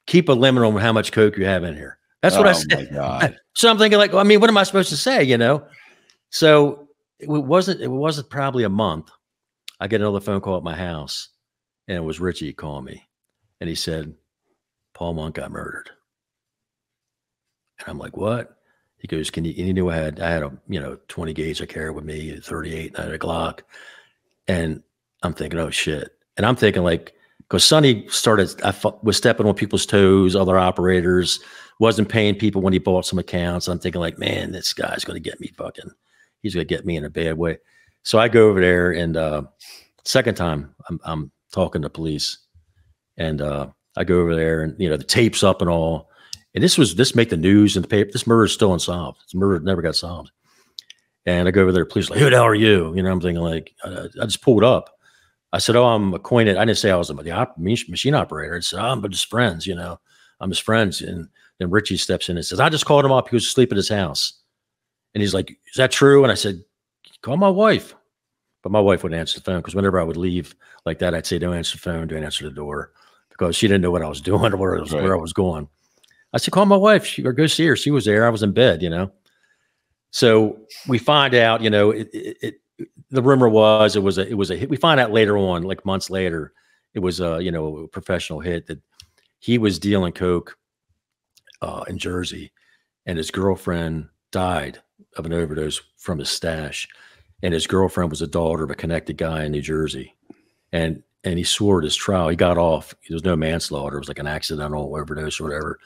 Speaker 1: keep a limit on how much coke you have in here. That's what I said. My God. So I'm thinking like, well, I mean, what am I supposed to say? So. It wasn't probably a month. I get another phone call at my house, and it was Richie calling me, and he said, Paul Monk got murdered. And I'm like, what? He goes, and he knew I had a 20 gauge I carried with me, 38, 9 o'clock. And I'm thinking, oh shit. And I'm thinking like, because Sonny was stepping on people's toes, other operators, wasn't paying people when he bought some accounts. I'm thinking like, man, this guy's going to get me he's going to get me in a bad way. So I go over there, and second time I'm talking to police, and I go over there, and the tape's up and all. And this made the news in the paper. This murder is still unsolved. This murder never got solved. And I go over there, police like, who the hell are you? I'm thinking like, I just pulled up. I said, oh, I'm acquainted. I didn't say I was the machine operator. I said, oh, I'm just friends, I'm his friends. And then Richie steps in and says, I just called him up. He was asleep at his house. And he's like, is that true? And I said, call my wife. But my wife wouldn't answer the phone, because whenever I would leave like that, I'd say, don't answer the phone, don't answer the door, because she didn't know what I was doing or where I was going. I said, call my wife or go see her. She was there. I was in bed, So we find out, the rumor was it was a hit. We find out later on, like months later, it was a professional hit, that he was dealing coke in Jersey, and his girlfriend died of an overdose from his stash, and his girlfriend was a daughter of a connected guy in New Jersey, and he swore at his trial. He got off. There was no manslaughter. It was like an accidental overdose or whatever.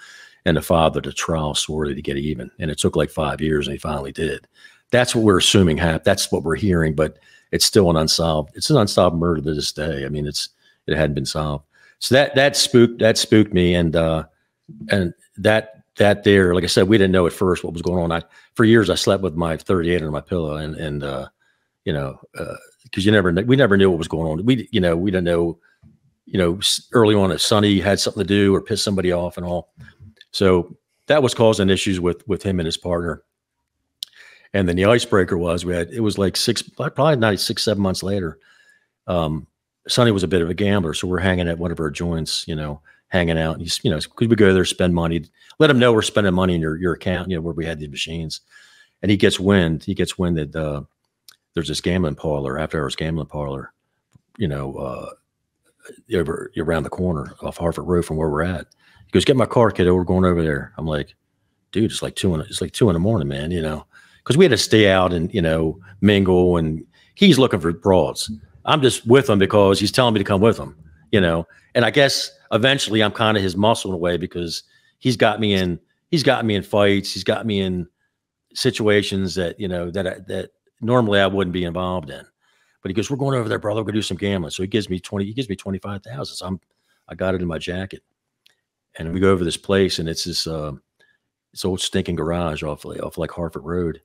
Speaker 1: And the father at the trial swore that he'd get even, and it took like 5 years, and he finally did. That's what we're assuming happened. That's what we're hearing, but it's still an unsolved murder to this day. I mean, it hadn't been solved. So that spooked me, and that there, like I said, we didn't know at first what was going on. For years I slept with my 38 under my pillow, and because we never knew what was going on. We didn't know, early on if Sonny had something to do or pissed somebody off and all. So that was causing issues with him and his partner. And then the icebreaker was it was like probably not 6-7 months later. Sonny was a bit of a gambler, so we're hanging at one of our joints, hanging out. He's, could we go there, spend money, let him know we're spending money in your account, where we had the machines. And he gets wind that there's this gambling parlor, after hours gambling parlor, over around the corner off Harvard Road from where we're at. He goes, "Get my car, kiddo. We're going over there." I'm like, "Dude, it's like 2 in the morning, man." Because we had to stay out and mingle, and he's looking for broads. I'm just with him because he's telling me to come with him, And I guess eventually I'm kind of his muscle in a way, because he's got me in fights. He's got me in situations that that normally I wouldn't be involved in. But he goes, "We're going over there, brother. We're gonna do some gambling." So he gives me 25,000. So I got it in my jacket, and we go over this place, and it's this old stinking garage off like Harford Road.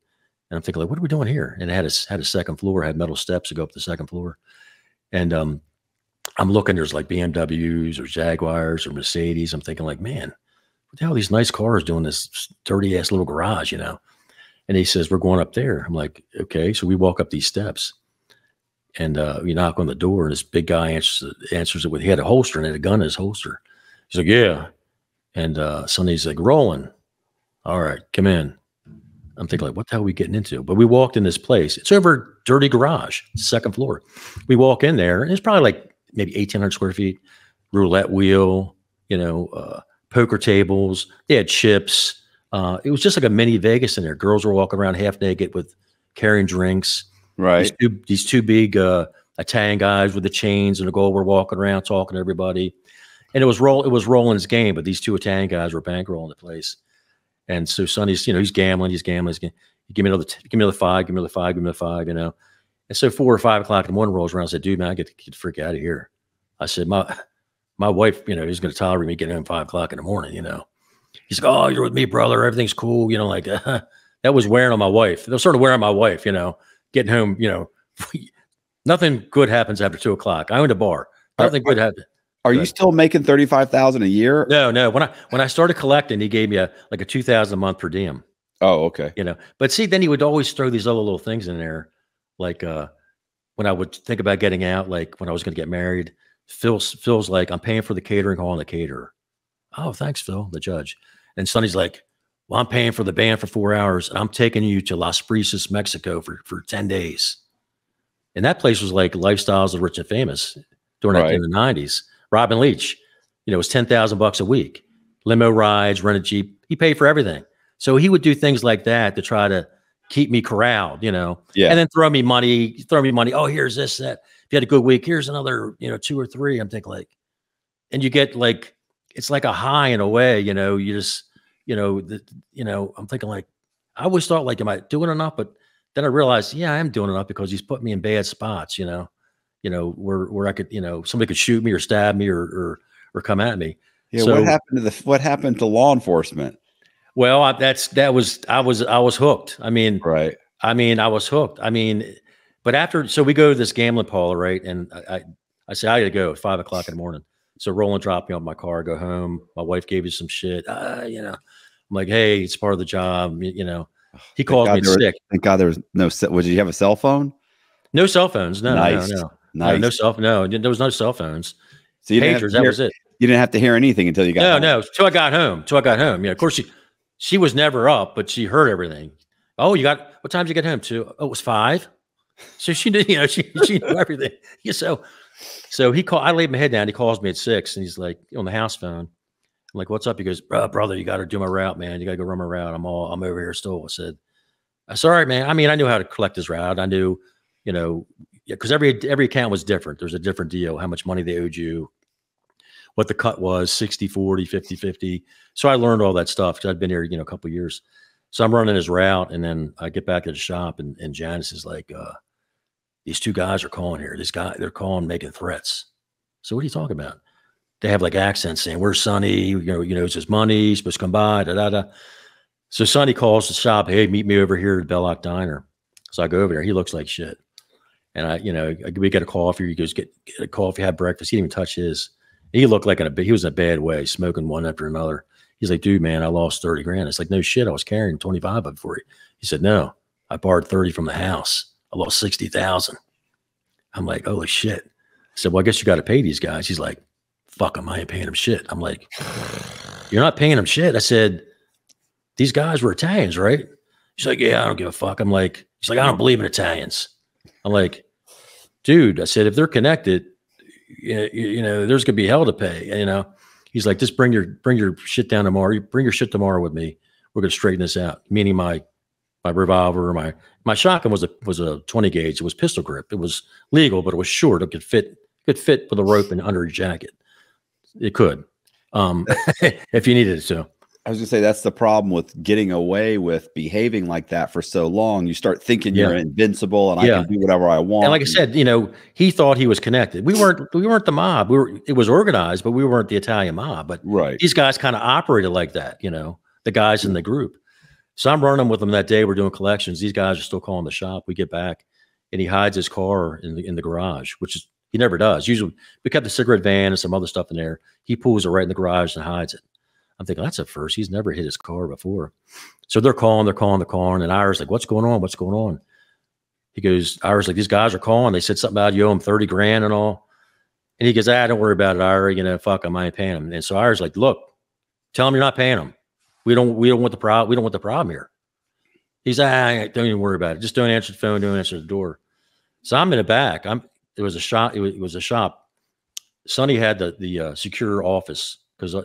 Speaker 1: And I'm thinking, like, what are we doing here? And it had a second floor, had metal steps to go up the second floor. And I'm looking, there's like BMWs or Jaguars or Mercedes. I'm thinking, like, man, what the hell are these nice cars doing this dirty ass little garage, And he says, "We're going up there." I'm like, "Okay." So we walk up these steps, and we knock on the door, and this big guy answers it with, he had a holster and had a gun in his holster. He's like, "Yeah." And Sonny's like, "Rolling." "All right, come in." I'm thinking, like, what the hell are we getting into? But we walked in this place. It's over a dirty garage, second floor. We walk in there, and it's probably like maybe 1,800 square feet, roulette wheel, poker tables. They had chips. It was just like a mini Vegas in there. Girls were walking around half naked carrying drinks.
Speaker 2: Right.
Speaker 1: These two big Italian guys with the chains and the gold were walking around talking to everybody. And it was Roland's game, but these two Italian guys were bankrolling the place. And so Sonny's, he's gambling. He give me another 5, give me another 5, give me another 5, And so 4 or 5 o'clock in the morning rolls around. I said, "Dude, man, I get the freak out of here." I said, my wife, is going to tolerate me getting home 5 o'clock in the morning, He's like, "Oh, you're with me, brother. Everything's cool." Like that was wearing on my wife. That was sort of wearing on my wife, getting home, nothing good happens after 2 o'clock. I owned a bar. Nothing good happened.
Speaker 2: Are you still making $35,000 a year?
Speaker 1: No. When I started collecting, he gave me a $2,000 a month per diem.
Speaker 2: Oh, okay.
Speaker 1: But see, then he would always throw these other little things in there, like when I would think about getting out, like when I was going to get married. Phil's like, "I'm paying for the catering hall and the caterer." "Oh, thanks, Phil," the judge. And Sonny's like, "Well, I'm paying for the band for 4 hours, and I'm taking you to Las Brisas, Mexico for 10 days. And that place was like Lifestyles of Rich and Famous during that in the 90s. Robin Leach, it was $10,000 a week. Limo rides, rent a Jeep. He paid for everything. So he would do things like that to try to keep me corralled, Yeah. And then throw me money. "Oh, here's this, that. If you had a good week, here's another, 2 or 3. I'm thinking, like, and you get like, it's like a high in a way, you just, I'm thinking, like, I always thought, like, am I doing enough? But then I realized, yeah, I am doing enough, because he's put me in bad spots, where I could, somebody could shoot me or stab me or come at me.
Speaker 2: Yeah. So, what happened to law enforcement?
Speaker 1: Well, I was hooked. I mean,
Speaker 2: right.
Speaker 1: I was hooked. But so we go to this gambling parlor, right? And I said, "I got to go at 5 o'clock in the morning." So Roland dropped me off my car, go home. My wife gave you some shit. I'm like, "Hey, it's part of the job." He called me sick.
Speaker 2: Thank God there was no. Did you have a cell phone?
Speaker 1: No cell phones. No,
Speaker 2: nice.
Speaker 1: No.
Speaker 2: Nice.
Speaker 1: No, there was no cell phones.
Speaker 2: So
Speaker 1: pagers. That was it.
Speaker 2: You didn't have to hear anything until you got home.
Speaker 1: No, till I got home. Yeah, of course she was never up, but she heard everything. "Oh, what time did you get home?" "2." "Oh, it was 5." So she did, she knew everything. So he called. I laid my head down. He calls me at 6, and he's like, on the house phone. I'm like, "What's up?" He goes, "Brother, you got to do my route, man. You got to go run my route. I'm over here still." I said, "That's all right, man." I knew how to collect his route. I knew, because every account was different. There's a different deal, how much money they owed you, what the cut was, 60-40, 50-50. So I learned all that stuff, because I'd been here, a couple of years. So I'm running his route, and then I get back to the shop, and Janice is like, "These 2 guys are calling here. They're calling, making threats." So what are you talking about? They have like accents saying, "Where's Sonny? It's his money. He's supposed to come by, da. So Sonny calls the shop. "Hey, meet me over here at Belloc Diner." So I go over there. He looks like shit. And we get a coffee. He goes, get a coffee, have breakfast. He didn't even touch his. He looked like he was in a bad way, smoking one after another. He's like, dude, man, I lost 30 grand. It's like, no shit. I was carrying 25 of it for you. He said, no, I borrowed 30 from the house. I lost 60,000. I'm like, holy shit. I said, well, I guess you got to pay these guys. He's like, fuck them. I ain't paying them shit. I'm like, you're not paying them shit. I said, these guys were Italians, right? He's like, yeah, I don't give a fuck. I'm like, he's like, I don't believe in Italians. I'm like, dude, I said, if they're connected, you know, there's going to be hell to pay, you know? He's like, just bring your shit down tomorrow. You bring your shit tomorrow with me. We're going to straighten this out. Meaning my revolver, my shotgun was a 20 gauge. It was pistol grip. It was legal, but it was short. It could fit with a rope and under your jacket. It could, if you needed it to.
Speaker 2: I was gonna say that's the problem with getting away with behaving like that for so long. You start thinking you're invincible and I can do whatever I want.
Speaker 1: And like I said, you know, he thought he was connected. We weren't the mob. It was organized, but we weren't the Italian mob. But these guys kind of operated like that, you know, the guys in the group. So I'm running with them that day. We're doing collections. These guys are still calling the shop. We get back and he hides his car in the garage, which is, he never does. Usually we kept the cigarette van and some other stuff in there. He pulls it right in the garage and hides it. I'm thinking that's a first. He's never hit his car before. So they're calling. And Ira's like, what's going on? What's going on? He goes, Ira's like, these guys are calling. They said something about you owe them 30 grand and all. And he goes, don't worry about it, Ira. You know, fuck them. I ain't paying them. And so Ira's like, look, tell them you're not paying them. We don't want the problem. We don't want the problem here. He's like, don't even worry about it. Just don't answer the phone. Don't answer the door. So I'm in the back. It was a shop. It was a shop. Sonny had the secure office. Because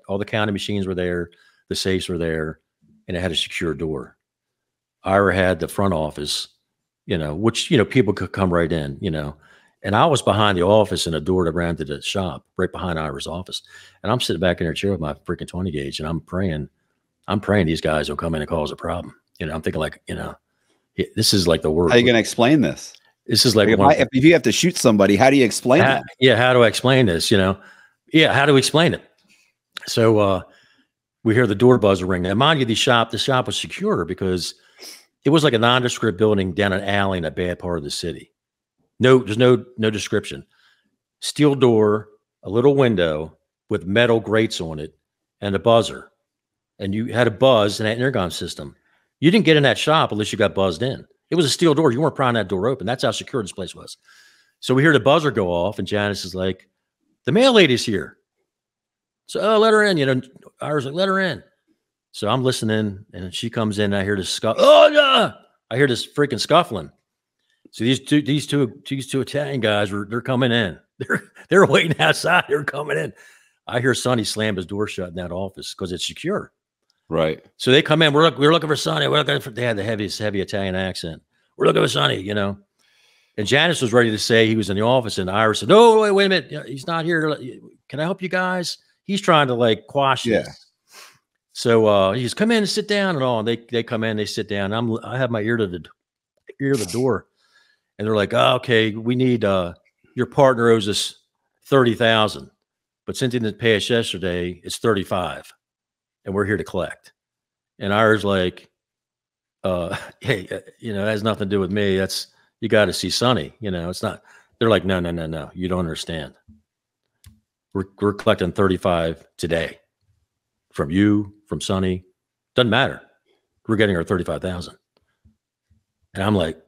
Speaker 1: all the counting machines were there, the safes were there, and it had a secure door. Ira had the front office, you know, which, you know, people could come right in, you know. And I was behind the office in a door that ran to the shop, right behind Ira's office. And I'm sitting back in her chair with my freaking 20 gauge, and I'm praying these guys will come in and cause a problem. You know, I'm thinking like, you know, this is like the worst.
Speaker 2: How are you going to explain this?
Speaker 1: This is like
Speaker 2: if you have to shoot somebody, how do you explain it?
Speaker 1: Yeah, how do I explain this? You know, how do we explain it? So we hear the door buzzer ring. Now, mind you, the shop was secure because it was like a nondescript building down an alley in a bad part of the city. There's no description. Steel door, a little window with metal grates on it, and a buzzer. And you had a buzz and an intercom system. You didn't get in that shop unless you got buzzed in. It was a steel door. You weren't prying that door open. That's how secure this place was. So we hear the buzzer go off, and Janice is like, the mail lady's here. So let her in, you know. I was like, let her in. So I'm listening, and she comes in. And I hear this I hear this freaking scuffling. So these two Italian guys they're coming in. They're waiting outside. They're coming in. I hear Sonny slam his door shut in that office because it's secure.
Speaker 2: Right.
Speaker 1: So they come in. We're looking for Sonny. They had the heavy Italian accent. We're looking for Sonny, you know. And Janice was ready to say he was in the office, and Ira said, no, wait a minute. He's not here. Can I help you guys? He's trying to like quash this. So he goes, come in and sit down and all. And they come in, they sit down. I have my ear to the door. And they're like, oh, okay, we need your partner owes us 30,000. But since he didn't pay us yesterday, it's 35. And we're here to collect. And Ira's like, hey, you know, that has nothing to do with me. You got to see Sonny. You know, it's not. They're like, no. You don't understand. We're collecting 35 today from you, from Sonny. Doesn't matter. We're getting our 35,000. And I'm like,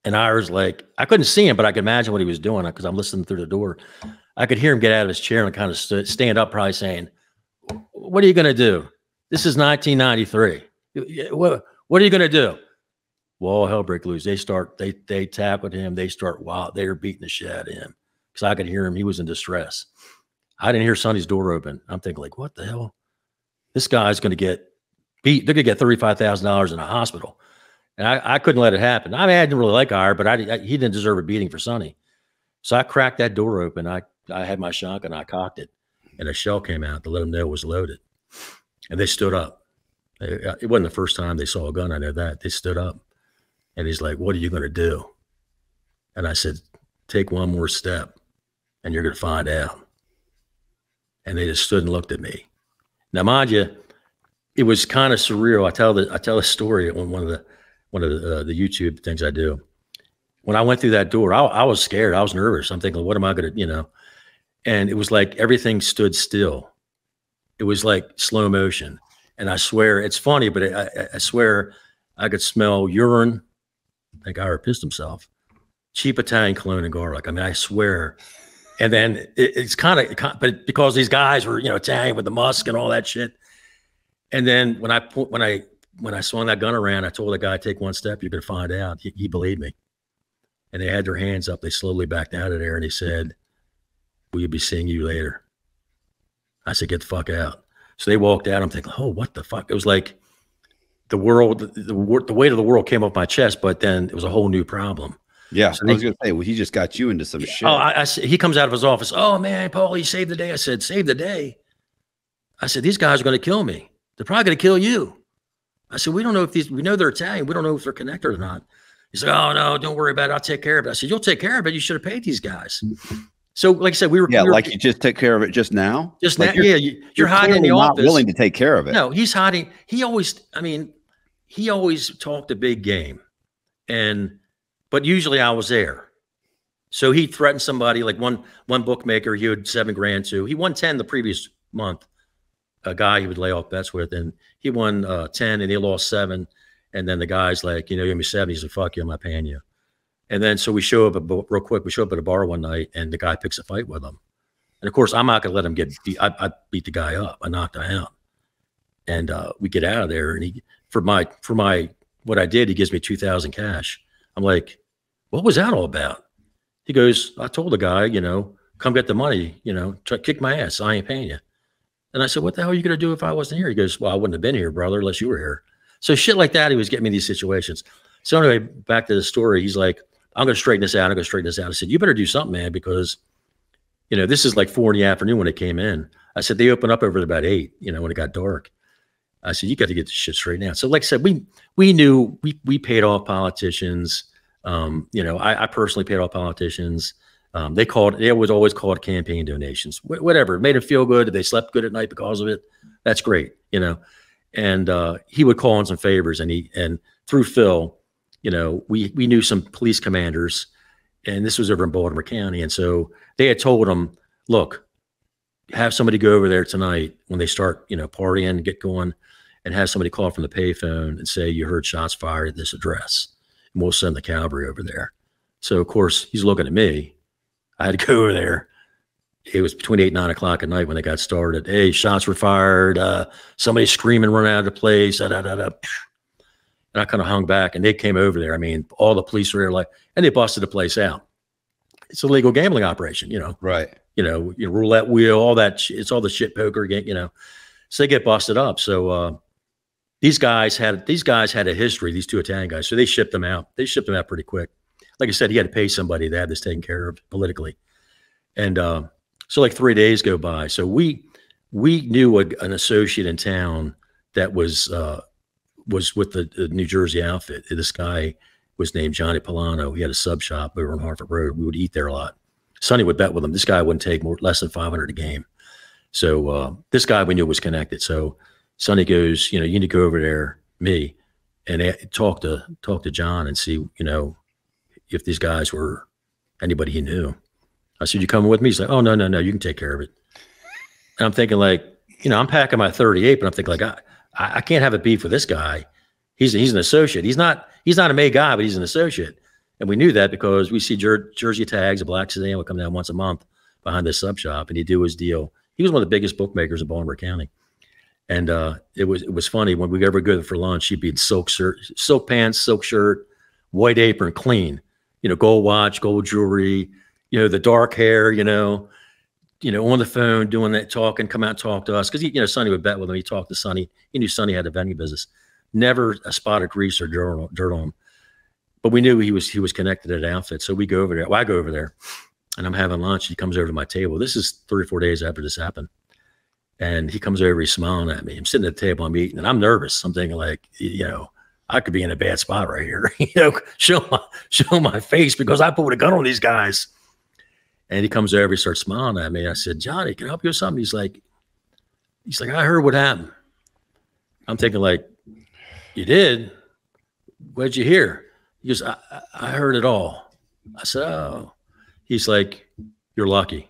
Speaker 1: and Ira's like, I couldn't see him, but I could imagine what he was doing because I'm listening through the door. I could hear him get out of his chair and kind of stand up, probably saying, what are you going to do? This is 1993. What are you going to do? Well, hell break loose. They tackled him. They were beating the shit out of him because I could hear him. He was in distress. I didn't hear Sonny's door open. I'm thinking like, what the hell? This guy's going to get beat. They're going to get $35,000 in a hospital. And I couldn't let it happen. I mean, I didn't really like Ira, but he didn't deserve a beating for Sonny. So I cracked that door open. I had my shotgun. I cocked it, and a shell came out to let them know it was loaded. And they stood up. It wasn't the first time they saw a gun. I know that. They stood up. And he's like, what are you going to do? And I said, take one more step, and you're going to find out. And they just stood and looked at me. Now, mind you, it was kind of surreal. I tell a story on one of the YouTube things I do. When I went through that door, I was scared. I was nervous. I'm thinking, what am I going to, you know? And it was like everything stood still. It was like slow motion. And I swear, it's funny, but I swear I could smell urine. That guy pissed himself. Cheap Italian cologne and garlic. I mean, I swear. And then it's kind of, but because these guys were, Italian with the musk and all that shit. And then when I swung that gun around, I told the guy, take one step, you're going to find out. He believed me. And they had their hands up. They slowly backed out of there. And he said, will you be seeing you later? I said, get the fuck out. So they walked out. I'm thinking, oh, what the fuck? It was like the weight of the world came off my chest, but then it was a whole new problem.
Speaker 2: Yeah. So I was going to say, well, he just got you into some shit.
Speaker 1: Oh, he comes out of his office. Oh, man, Paul, you saved the day. I said, save the day. I said, these guys are going to kill me. They're probably going to kill you. I said, we don't know we know they're Italian. We don't know if they're connected or not. He's like, oh, no, don't worry about it. I'll take care of it. I said, you'll take care of it. You should have paid these guys. So, like I said, we were
Speaker 2: like you just took care of it just now.
Speaker 1: Just now, you're hiding in the office.
Speaker 2: Not willing to take care of it.
Speaker 1: No, he's hiding. He always talked a big game, but usually I was there. So he threatened somebody, like one bookmaker he owed $7 grand to. He won 10 the previous month. A guy he would lay off bets with, and he won 10 and he lost 7. And then the guy's like, you owe me 7. He's like, fuck you, I'm not paying you. And then so we show up real quick. We show up at a bar one night, and the guy picks a fight with him. And of course, I'm not gonna let him get beat. I beat the guy up. I knocked him out. And we get out of there, and he for my what I did, he gives me 2,000 cash. I'm like, what was that all about? He goes, I told the guy, come get the money, kick my ass. I ain't paying you. And I said, what the hell are you going to do if I wasn't here? He goes, well, I wouldn't have been here, brother, unless you were here. So shit like that, he was getting me these situations. So anyway, back to the story. He's like, I'm going to straighten this out. I'm going to straighten this out. I said, you better do something, man, because, this is like 4 in the afternoon when it came in. I said, they open up over about 8, when it got dark. I said, you got to get this shit straightened out. So like I said, we knew we paid off politicians. I personally paid off politicians. They would always call it campaign donations, whatever. It made them feel good. They slept good at night because of it. That's great, And he would call in some favors, and through Phil, we knew some police commanders, and this was over in Baltimore County. And so they had told him, look, have somebody go over there tonight when they start, partying, get going, and have somebody call from the payphone and say, you heard shots fired at this address, and we'll send the cavalry over there. So of course he's looking at me. I had to go over there. It was between 8 and 9 o'clock at night when they got started. Hey, shots were fired. Somebody screaming, running out of the place. And I kind of hung back, and they came over there. I mean, all the police were there, and they busted the place out. It's a legal gambling operation,
Speaker 2: Right.
Speaker 1: Roulette wheel, all that. It's all the shit poker game, So they get busted up. So these guys had a history. These 2 Italian guys. So they shipped them out. They shipped them out pretty quick. Like I said, he had to pay somebody to have this taken care of politically. And so like 3 days go by. So we knew an associate in town that was with the New Jersey outfit. This guy was named Johnny Polano. He had a sub shop over on Hartford Road. We would eat there a lot. Sonny would bet with him. This guy wouldn't take less than 500 a game. So this guy we knew was connected. So Sonny goes, you need to go over there, me, and talk to John and see, if these guys were anybody he knew. I said, you coming with me? He's like, oh, no, you can take care of it. And I'm thinking I'm packing my 38, but I'm thinking I can't have a beef with this guy. He's an associate. He's not a May guy, but he's an associate. And we knew that because we see jersey tags, a black sedan would come down once a month behind this sub shop, and he'd do his deal. He was one of the biggest bookmakers in Baltimore County. And it was funny when we ever go for lunch, he'd be in silk pants, silk shirt, white apron, clean, gold watch, gold jewelry, the dark hair, on the phone, doing that, talking, come out and talk to us. Cause Sonny would bet with him. He talked to Sonny. He knew Sonny had a vending business, never a spot of grease or dirt on him. But we knew he was connected to that outfit. So we go over there. Well, I go over there and I'm having lunch. He comes over to my table. This is 3 or 4 days after this happened. And he comes over, he's smiling at me. I'm sitting at the table, I'm eating, and I'm nervous. I'm thinking I could be in a bad spot right here. Show my face because I put a gun on these guys. And he comes over, he starts smiling at me. I said, Johnny, can I help you with something? He's like, I heard what happened. I'm thinking you did? What'd you hear? He goes, I heard it all. I said, oh. He's like, you're lucky.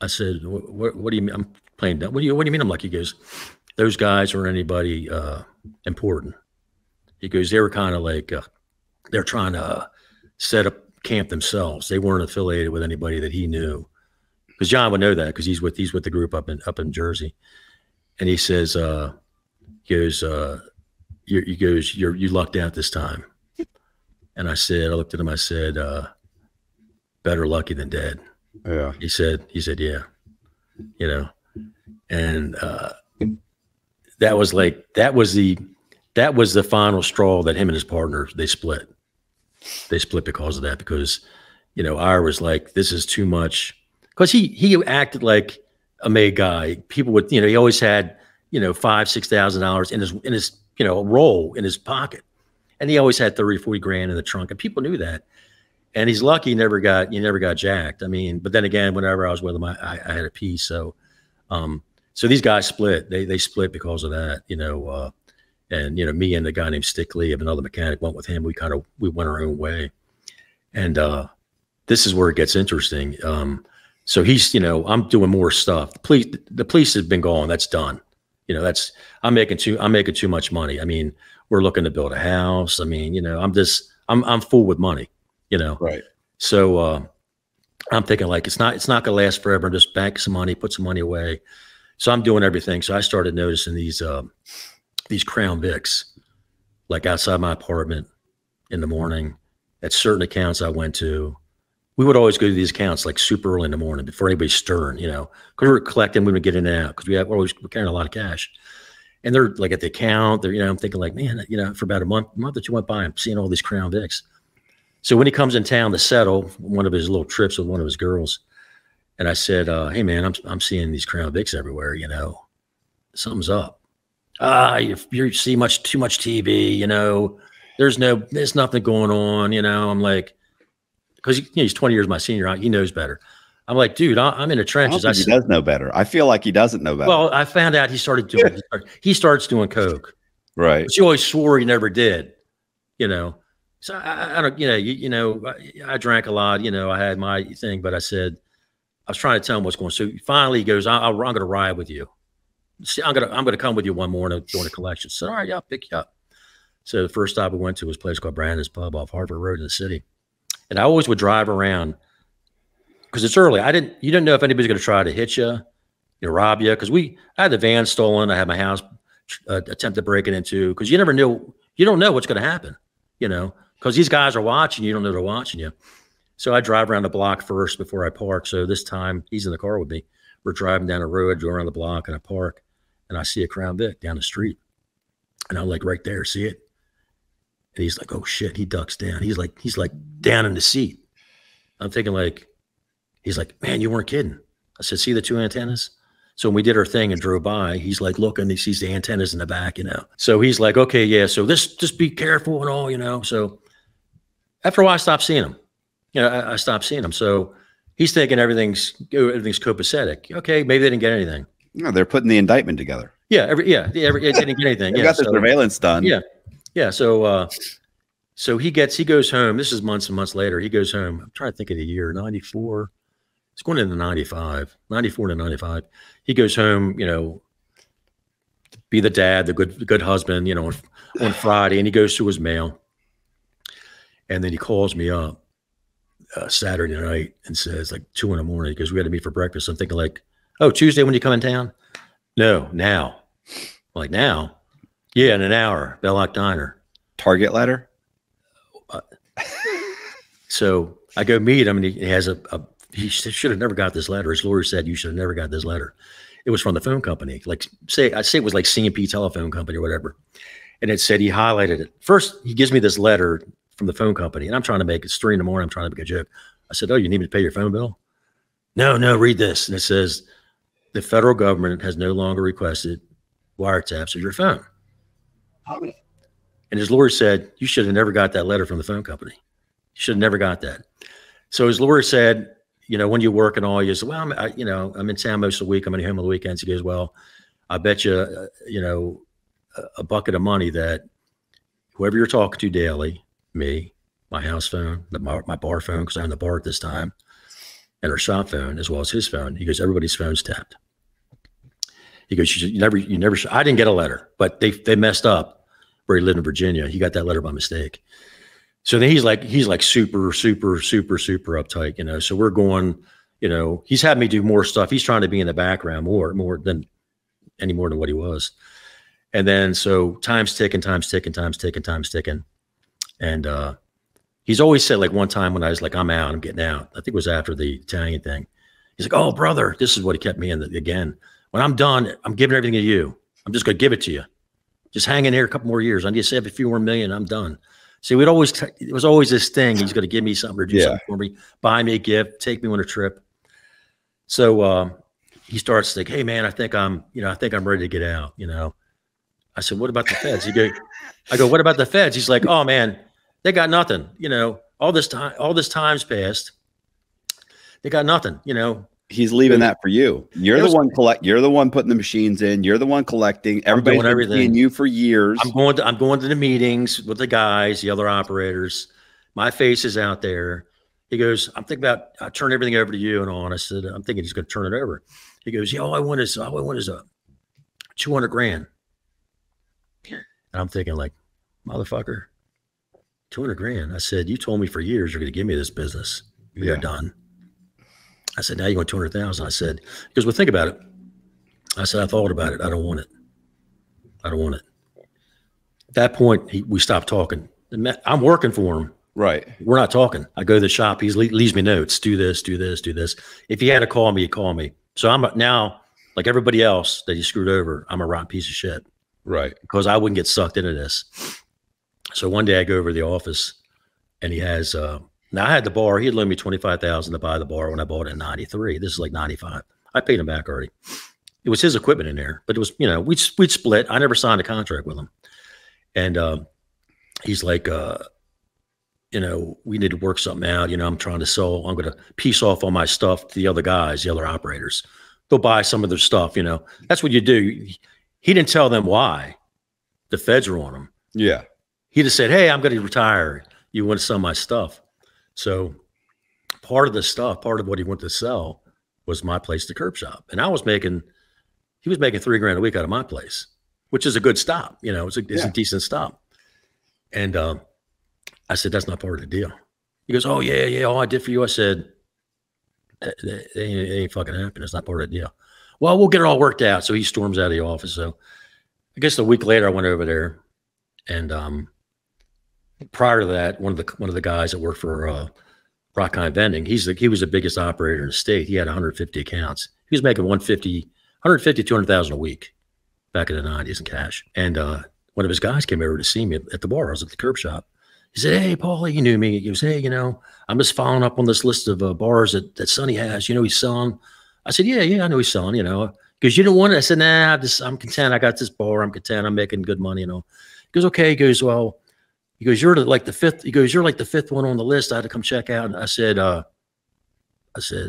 Speaker 1: I said, what do you mean? I'm playing dumb. What do you mean? I'm like, he goes, those guys aren't anybody important. He goes, they were kind of like, they're trying to set up camp themselves. They weren't affiliated with anybody that he knew. Because John would know that because he's with the group up in Jersey. And he says, you lucked out this time. And I looked at him, I said, better lucky than dead.
Speaker 2: Yeah.
Speaker 1: He said, yeah, you know, and that was the final straw that him and his partner, they split because of that, because, you know, Ira was like, this is too much, because he acted like a made guy. People would, you know, he always had, you know, $5,000-6,000 in his, you know, roll in his pocket. And he always had 30-40 grand in the trunk, and people knew that. And he's lucky he never got jacked. I mean, but then again, whenever I was with him, I had a piece. So, so these guys split. They split because of that, you know. And you know, me and the guy named Stickley, of another mechanic, went with him. We went our own way. And this is where it gets interesting. So he's, you know, I'm doing more stuff. The police have been gone. That's done. You know, I'm making too much money. I mean, we're looking to build a house. I mean, you know, I'm full with money. You know,
Speaker 2: right.
Speaker 1: So I'm thinking like it's not gonna last forever. Just bank some money, put some money away. So I'm doing everything. So I started noticing these Crown Vics, like outside my apartment in the morning, at certain accounts I went to. We would always go to these accounts like super early in the morning before anybody's stirring, you know, because we were collecting, we would get in and out because we're carrying a lot of cash. And they're like at the account, you know, I'm thinking like, man, you know, for about a month or two went by, I'm seeing all these Crown Vics. So when he comes in town to settle one of his little trips with one of his girls, and I said, hey man, I'm seeing these Crown Vics everywhere, you know, something's up. You see too much TV, you know, there's nothing going on, you know. I'm like, because you know, he's 20 years my senior, he knows better. I'm like, dude, I'm in the trenches.
Speaker 2: He does know better. I feel like he doesn't know better.
Speaker 1: Well, I found out he starts doing coke.
Speaker 2: Right.
Speaker 1: But he always swore he never did, you know. So I don't, you know, I drank a lot, you know, I had my thing, but I was trying to tell him what's going on. So finally he goes, I'm going to ride with you. See, I'm going to come with you one morning during the collection. So, all right, yeah, I'll pick you up. So the first stop we went to was a place called Brandon's Pub off Harvard Road in the city. And I always would drive around because it's early. You didn't know if anybody's going to try to hit you, rob you. Cause I had the van stolen. I had my house attempt to break it into, because you don't know what's going to happen, you know. Because these guys are watching you, don't know they're watching you. So I drive around the block first before I park. So this time he's in the car with me. We're driving down the road, I go around the block, and I park, and I see a Crown Vic down the street. And I'm like, right there, see it? And he's like, oh shit, he ducks down. He's like down in the seat. I'm thinking like, he's like, man, you weren't kidding. I said, see the two antennas? So when we did our thing and drove by, he's like looking, he sees the antennas in the back, you know. So he's like, okay, yeah, so just be careful and all, you know. So after a while, I stopped seeing him. You know, I stopped seeing him. So he's thinking everything's copacetic. Okay, maybe they didn't get anything.
Speaker 2: No, they're putting the indictment together.
Speaker 1: Yeah, they didn't get anything.
Speaker 2: They got the surveillance done.
Speaker 1: Yeah, yeah. So he goes home. This is months and months later. He goes home. I'm trying to think of the year, 94. It's going into 94 to 95. He goes home, you know, to be the dad, the good husband, you know, on Friday, and he goes through his mail. And then he calls me up Saturday night and says, like 2 a.m, because we had to meet for breakfast. I'm thinking like, oh, Tuesday when you come in town? No, now. I'm like, now? Yeah, in an hour, Belloc Diner.
Speaker 2: Target letter?
Speaker 1: So I go meet him, and he has he should have never got this letter. His lawyer said, you should have never got this letter. It was from the phone company. Like I'd say it was like C&P Telephone Company or whatever. And it said, he highlighted it. First, he gives me this letter from the phone company, and I'm trying to make it's 3 a.m. I'm trying to make a joke. I said, oh, you need me to pay your phone bill? No, read this. And it says, the federal government has no longer requested wiretaps of your phone. And his lawyer said, you should have never got that letter from the phone company. You should have never got that. So his lawyer said, you know, when you work and all, you say, well, I'm in town most of the week. I'm in home on the weekends. He goes, well, I bet you, you know, a bucket of money that whoever you're talking to daily, me, my house phone, my bar phone, because I'm in the bar at this time, and her shop phone as well as his phone. He goes, everybody's phone's tapped. He goes, you never. I didn't get a letter, but they messed up where he lived in Virginia. He got that letter by mistake. So then he's like super uptight, you know. So we're going, you know, he's had me do more stuff. He's trying to be in the background more than what he was. And then so time's ticking. And he's always said, like, one time when I was like, I'm out, I'm getting out. I think it was after the Italian thing. He's like, oh, brother, this is what he kept me in again. When I'm done, I'm giving everything to you. I'm just going to give it to you. Just hang in here a couple more years. I need to save a few more million. I'm done. See, it was always this thing. He's going to give me something or do something for me, buy me a gift, take me on a trip. So he starts like, hey man, I think I'm ready to get out. You know, I said, what about the feds? I go, what about the feds? He's like, oh man, they got nothing. You know, all this time's passed. They got nothing. You know,
Speaker 2: he's leaving that for you. You're the one putting the machines in. You're the one collecting. Everybody's been seeing you for years. I'm
Speaker 1: going to the meetings with the guys, the other operators. My face is out there. He goes, I'm thinking about, I turn everything over to you and all. And I said, I'm thinking he's going to turn it over. He goes, yeah, all I want is a 200 grand. And I'm thinking, like, motherfucker, 200 grand. I said, you told me for years you're going to give me this business. We are done. I said, now you want 200,000. I said, he goes, well, think about it. I said, I thought about it. I don't want it. I don't want it. At that point, we stopped talking. I'm working for him.
Speaker 2: Right.
Speaker 1: We're not talking. I go to the shop. He leaves me notes. Do this, do this, do this. If he had to call me, he'd call me. So I'm now, like everybody else that he screwed over, I'm a rotten piece of shit.
Speaker 2: Right.
Speaker 1: Because I wouldn't get sucked into this. So one day I go over to the office and he has, now I had the bar. He had loaned me $25,000 to buy the bar when I bought it in '93. This is like '95. I paid him back already. It was his equipment in there, but it was, you know, we'd split. I never signed a contract with him. And he's like, you know, we need to work something out. You know, I'm trying to sell. I'm going to piece off all my stuff to the other guys, the other operators. They'll buy some of their stuff. You know, that's what you do. He didn't tell them why the feds were on him.
Speaker 2: Yeah.
Speaker 1: He just said, hey, I'm going to retire. You want to sell my stuff? So part of the stuff, part of what he wanted to sell was my place, the curb shop. And he was making $3 grand a week out of my place, which is a good stop. You know, it's a decent stop. And I said, that's not part of the deal. He goes, oh yeah. All I did for you. I said, it ain't fucking happening. It's not part of the deal. Well, we'll get it all worked out. So he storms out of the office. So I guess a week later I went over there, and prior to that, one of the guys that worked for Rock-Kind Vending, he was the biggest operator in the state. He had 150 accounts. He was making 200,000 a week back in the 90s in cash. And one of his guys came over to see me at the bar. I was at the curb shop. He said, hey, Paulie, he knew me. He goes, hey, you know, I'm just following up on this list of bars that Sonny has. You know, he's selling. I said, yeah, I know he's selling, you know. Because you didn't want it. I said, nah, I'm content. I got this bar. I'm content. I'm making good money, you know. He goes, okay. He goes, well, you're like the fifth. He goes, you're like the fifth one on the list. I had to come check out. And I said,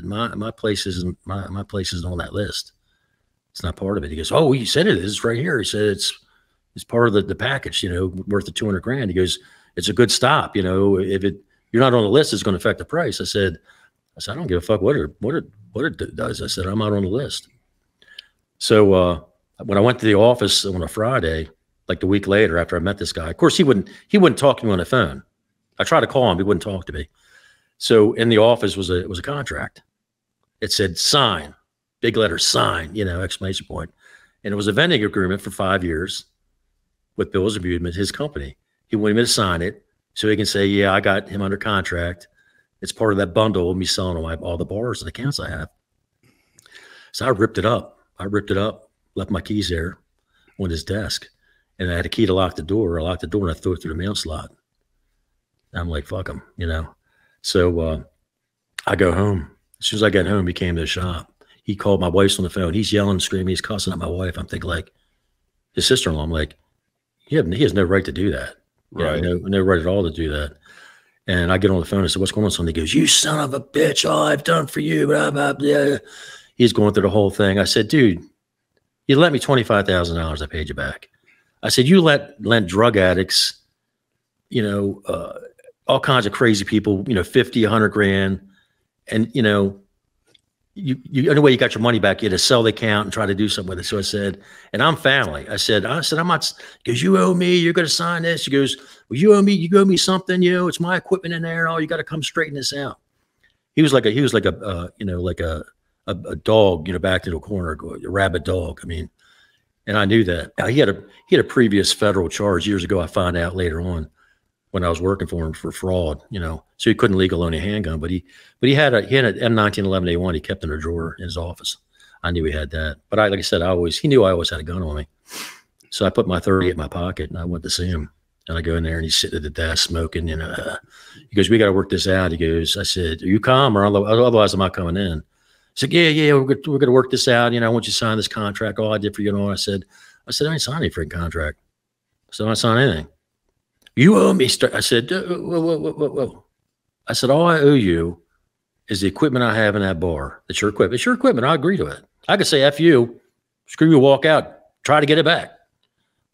Speaker 1: my place isn't my place isn't on that list. It's not part of it. He goes, oh, you said it is. It's right here. He said it's part of the package, you know, worth the 200 grand. He goes, it's a good stop. You know, if you're not on the list, it's going to affect the price. I said, I don't give a fuck what it does. I said, I'm not on the list. So when I went to the office on a Friday, like the week later after I met this guy, of course he wouldn't talk to me on the phone. I tried to call him, he wouldn't talk to me. So in the office was a contract. It said sign, big letter sign, you know, exclamation point. And it was a vending agreement for 5 years with Bill's Amusement, his company. He wanted me to sign it so he can say, yeah, I got him under contract. It's part of that bundle of me selling all the bars and accounts I have. So I ripped it up. Left my keys there on his desk. And I had a key to lock the door. I locked the door and I threw it through the mail slot. I'm like, fuck him, you know. So I go home. As soon as I got home, he came to the shop. He called my wife's on the phone. He's yelling and screaming. He's cussing at my wife. I'm thinking, like, his sister-in-law. I'm like, he has no right to do that.
Speaker 2: Right.
Speaker 1: You know, no right at all to do that. And I get on the phone and said, what's going on, son? He goes, you son of a bitch. All I've done for you. Blah, blah, blah. He's going through the whole thing. I said, dude, you lent me $25,000. I paid you back. I said, you lent drug addicts, you know, all kinds of crazy people, you know, 50, 100 grand. And, you know, anyway, you got your money back. You had to sell the account and try to do something with it. So I said, and I'm family. I said, I'm not, because you owe me, you're going to sign this. He goes, well, you owe me something, it's my equipment in there and all, you got to come straighten this out. He was like a dog, back to the corner, a rabid dog. I mean, and I knew that. He had a previous federal charge years ago. I found out later on when I was working for him for fraud, so he couldn't legal own a handgun, but he had an M1911A1 he kept in a drawer in his office. I knew he had that, but like I said, he knew I always had a gun on me. So I put my 30 in my pocket and I went to see him, and I go in there and he's sitting at the desk smoking, he goes, we got to work this out. He goes, I said, are you calm or otherwise I'm not coming in? He said, yeah, we're going to work this out. I want you to sign this contract. All I did for you, I said, I ain't signed any freaking contract. So I don't sign anything. You owe me. I said, whoa. I said, all I owe you is the equipment I have in that bar. It's your equipment. It's your equipment. I agree to it. I could say, F you, screw you, walk out, try to get it back.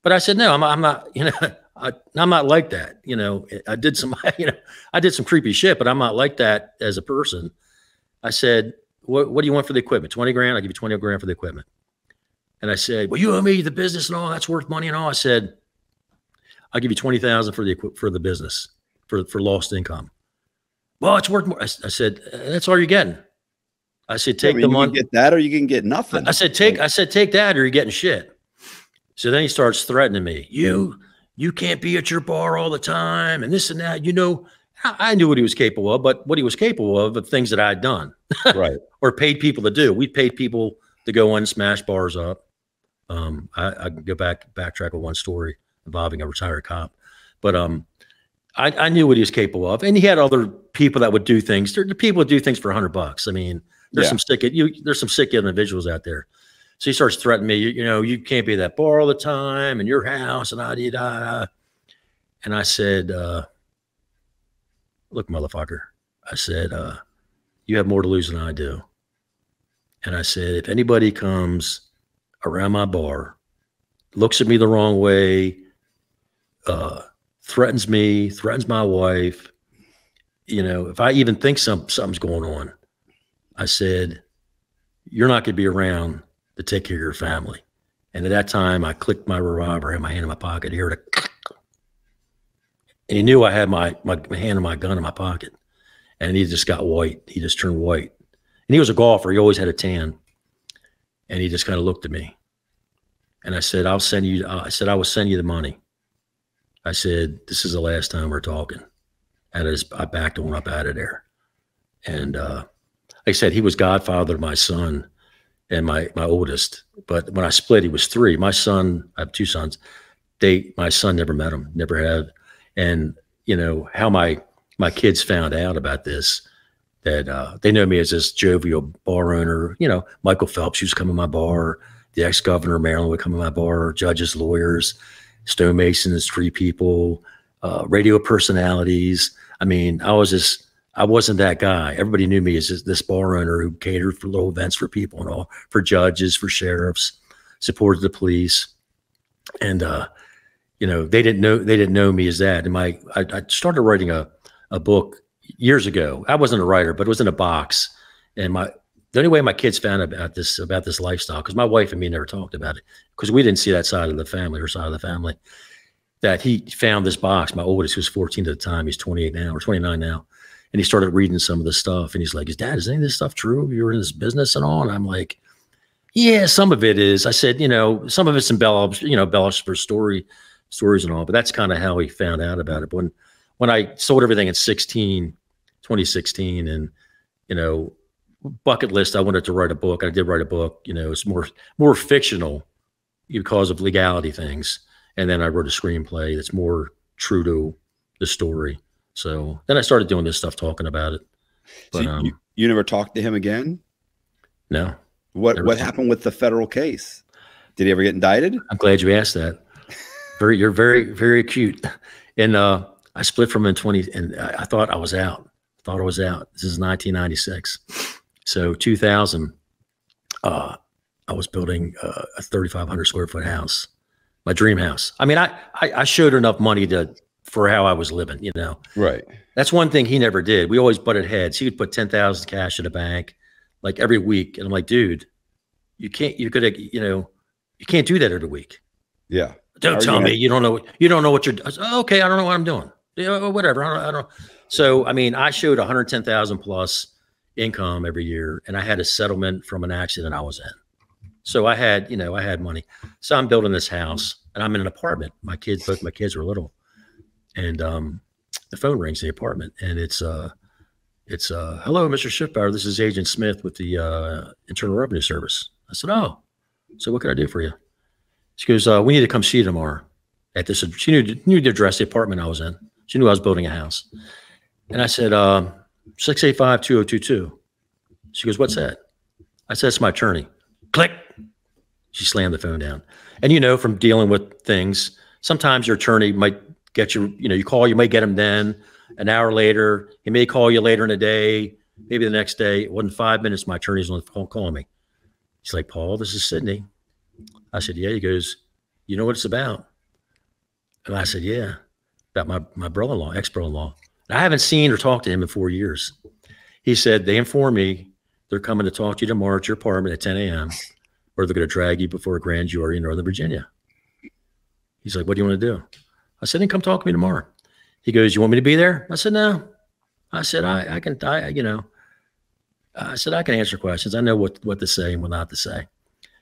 Speaker 1: But I said, no, I'm not, I'm not like that. I did some creepy shit, but I'm not like that as a person. I said, what do you want for the equipment? 20 grand? I'll give you 20 grand for the equipment. And I said, well, you owe me the business and all, that's worth money and all. I said, I'll give you 20,000 for the business for lost income. Well, it's worth more. I said, that's all you're getting. I said, take the money.
Speaker 2: You can get that or you can get nothing.
Speaker 1: I said, take that or you're getting shit. So then he starts threatening me. You can't be at your bar all the time and this and that. I knew what he was capable of, but what he was capable of things that I had done.
Speaker 2: Right.
Speaker 1: Or paid people to do. We paid people to go in and smash bars up. I can go backtrack with one story involving a retired cop, but I knew what he was capable of, and he had other people that would do things. The people would do things for $100. I mean, there's some sick individuals out there. So he starts threatening me. You can't be at that bar all the time in your house, and and I said, look, motherfucker. I said, you have more to lose than I do. And I said, if anybody comes around my bar, looks at me the wrong way, threatens me, threatens my wife, if I even think something's going on, I said, you're not going to be around to take care of your family. And at that time, I clicked my revolver, had my hand in my pocket, heard it, and he knew I had my hand on my gun in my pocket, and he just got white. He just turned white, and he was a golfer. He always had a tan, and he just kind of looked at me, and I said, I will send you the money. I said, this is the last time we're talking. And I backed on up out of there. And like I said, he was godfather to my son and my oldest. But when I split, he was 3. My son, I have 2 sons. My son never met him, never had. And how my kids found out about this, that they know me as this jovial bar owner. Michael Phelps used to come in my bar. The ex-governor of Maryland would come in my bar, judges, lawyers, stonemasons, street people, radio personalities. I mean, I wasn't that guy. Everybody knew me as this bar owner who catered for little events for people and all, for judges, for sheriffs, supported the police. And, they didn't know me as that. And I started writing a book years ago. I wasn't a writer, but it was in a box. And the only way my kids found about this lifestyle, because my wife and me never talked about it, because we didn't see that side of the family, her side of the family, that he found this box. My oldest, who was 14 at the time, he's 28 now, or 29 now. And he started reading some of the stuff, and he's like, Dad, is any of this stuff true? You're in this business and all? And I'm like, yeah, some of it is. I said, some of it's embellished for stories and all, but that's kind of how he found out about it. But when I sold everything in 2016, and, bucket list, I wanted to write a book. I did write a book. It's more fictional because of legality things. And then I wrote a screenplay that's more true to the story. So then I started doing this stuff, talking about it. But
Speaker 2: so you never talked to him again?
Speaker 1: No.
Speaker 2: What happened with the federal case? Did he ever get indicted?
Speaker 1: I'm glad you asked that. You're very, very acute. And I split from him in 20, and I thought I was out. This is 1996. So 2000, I was building a 3,500 square foot house, my dream house. I mean, I showed enough money for how I was living, Right. That's one thing he never did. We always butted heads. He would put 10,000 cash in the bank, like every week. And I'm like, dude, you can't do that every week.
Speaker 2: Yeah.
Speaker 1: Don't tell me you don't know what you're doing. Okay, I don't know what I'm doing. Whatever. I don't. So, I mean, I showed 110,000 plus income every year, and I had a settlement from an accident I was in. So I had money. So I'm building this house, and I'm in an apartment. Both my kids were little, and the phone rings in the apartment, and it's hello, Mr. Schiffbauer. This is Agent Smith with the Internal Revenue Service. I said, oh, so what can I do for you? She goes, we need to come see you tomorrow at this. She knew the address, the apartment I was in. She knew I was building a house. And I said, 685-2022. She goes, what's that? I said, it's my attorney. Click. She slammed the phone down. And from dealing with things, sometimes your attorney might get you, you call, you might get him then. An hour later, he may call you later in the day, maybe the next day. It wasn't 5 minutes. My attorney's on the phone calling me. He's like, Paul, this is Sydney. I said, yeah. He goes, you know what it's about? And I said, yeah, about my brother-in-law, ex-brother-in-law. I haven't seen or talked to him in 4 years. He said, they informed me they're coming to talk to you tomorrow at your apartment at 10 a.m. or they're going to drag you before a grand jury in Northern Virginia. He's like, what do you want to do? I said, then come talk to me tomorrow. He goes, you want me to be there? I said, no. I said, I can answer questions. I know what to say and what not to say.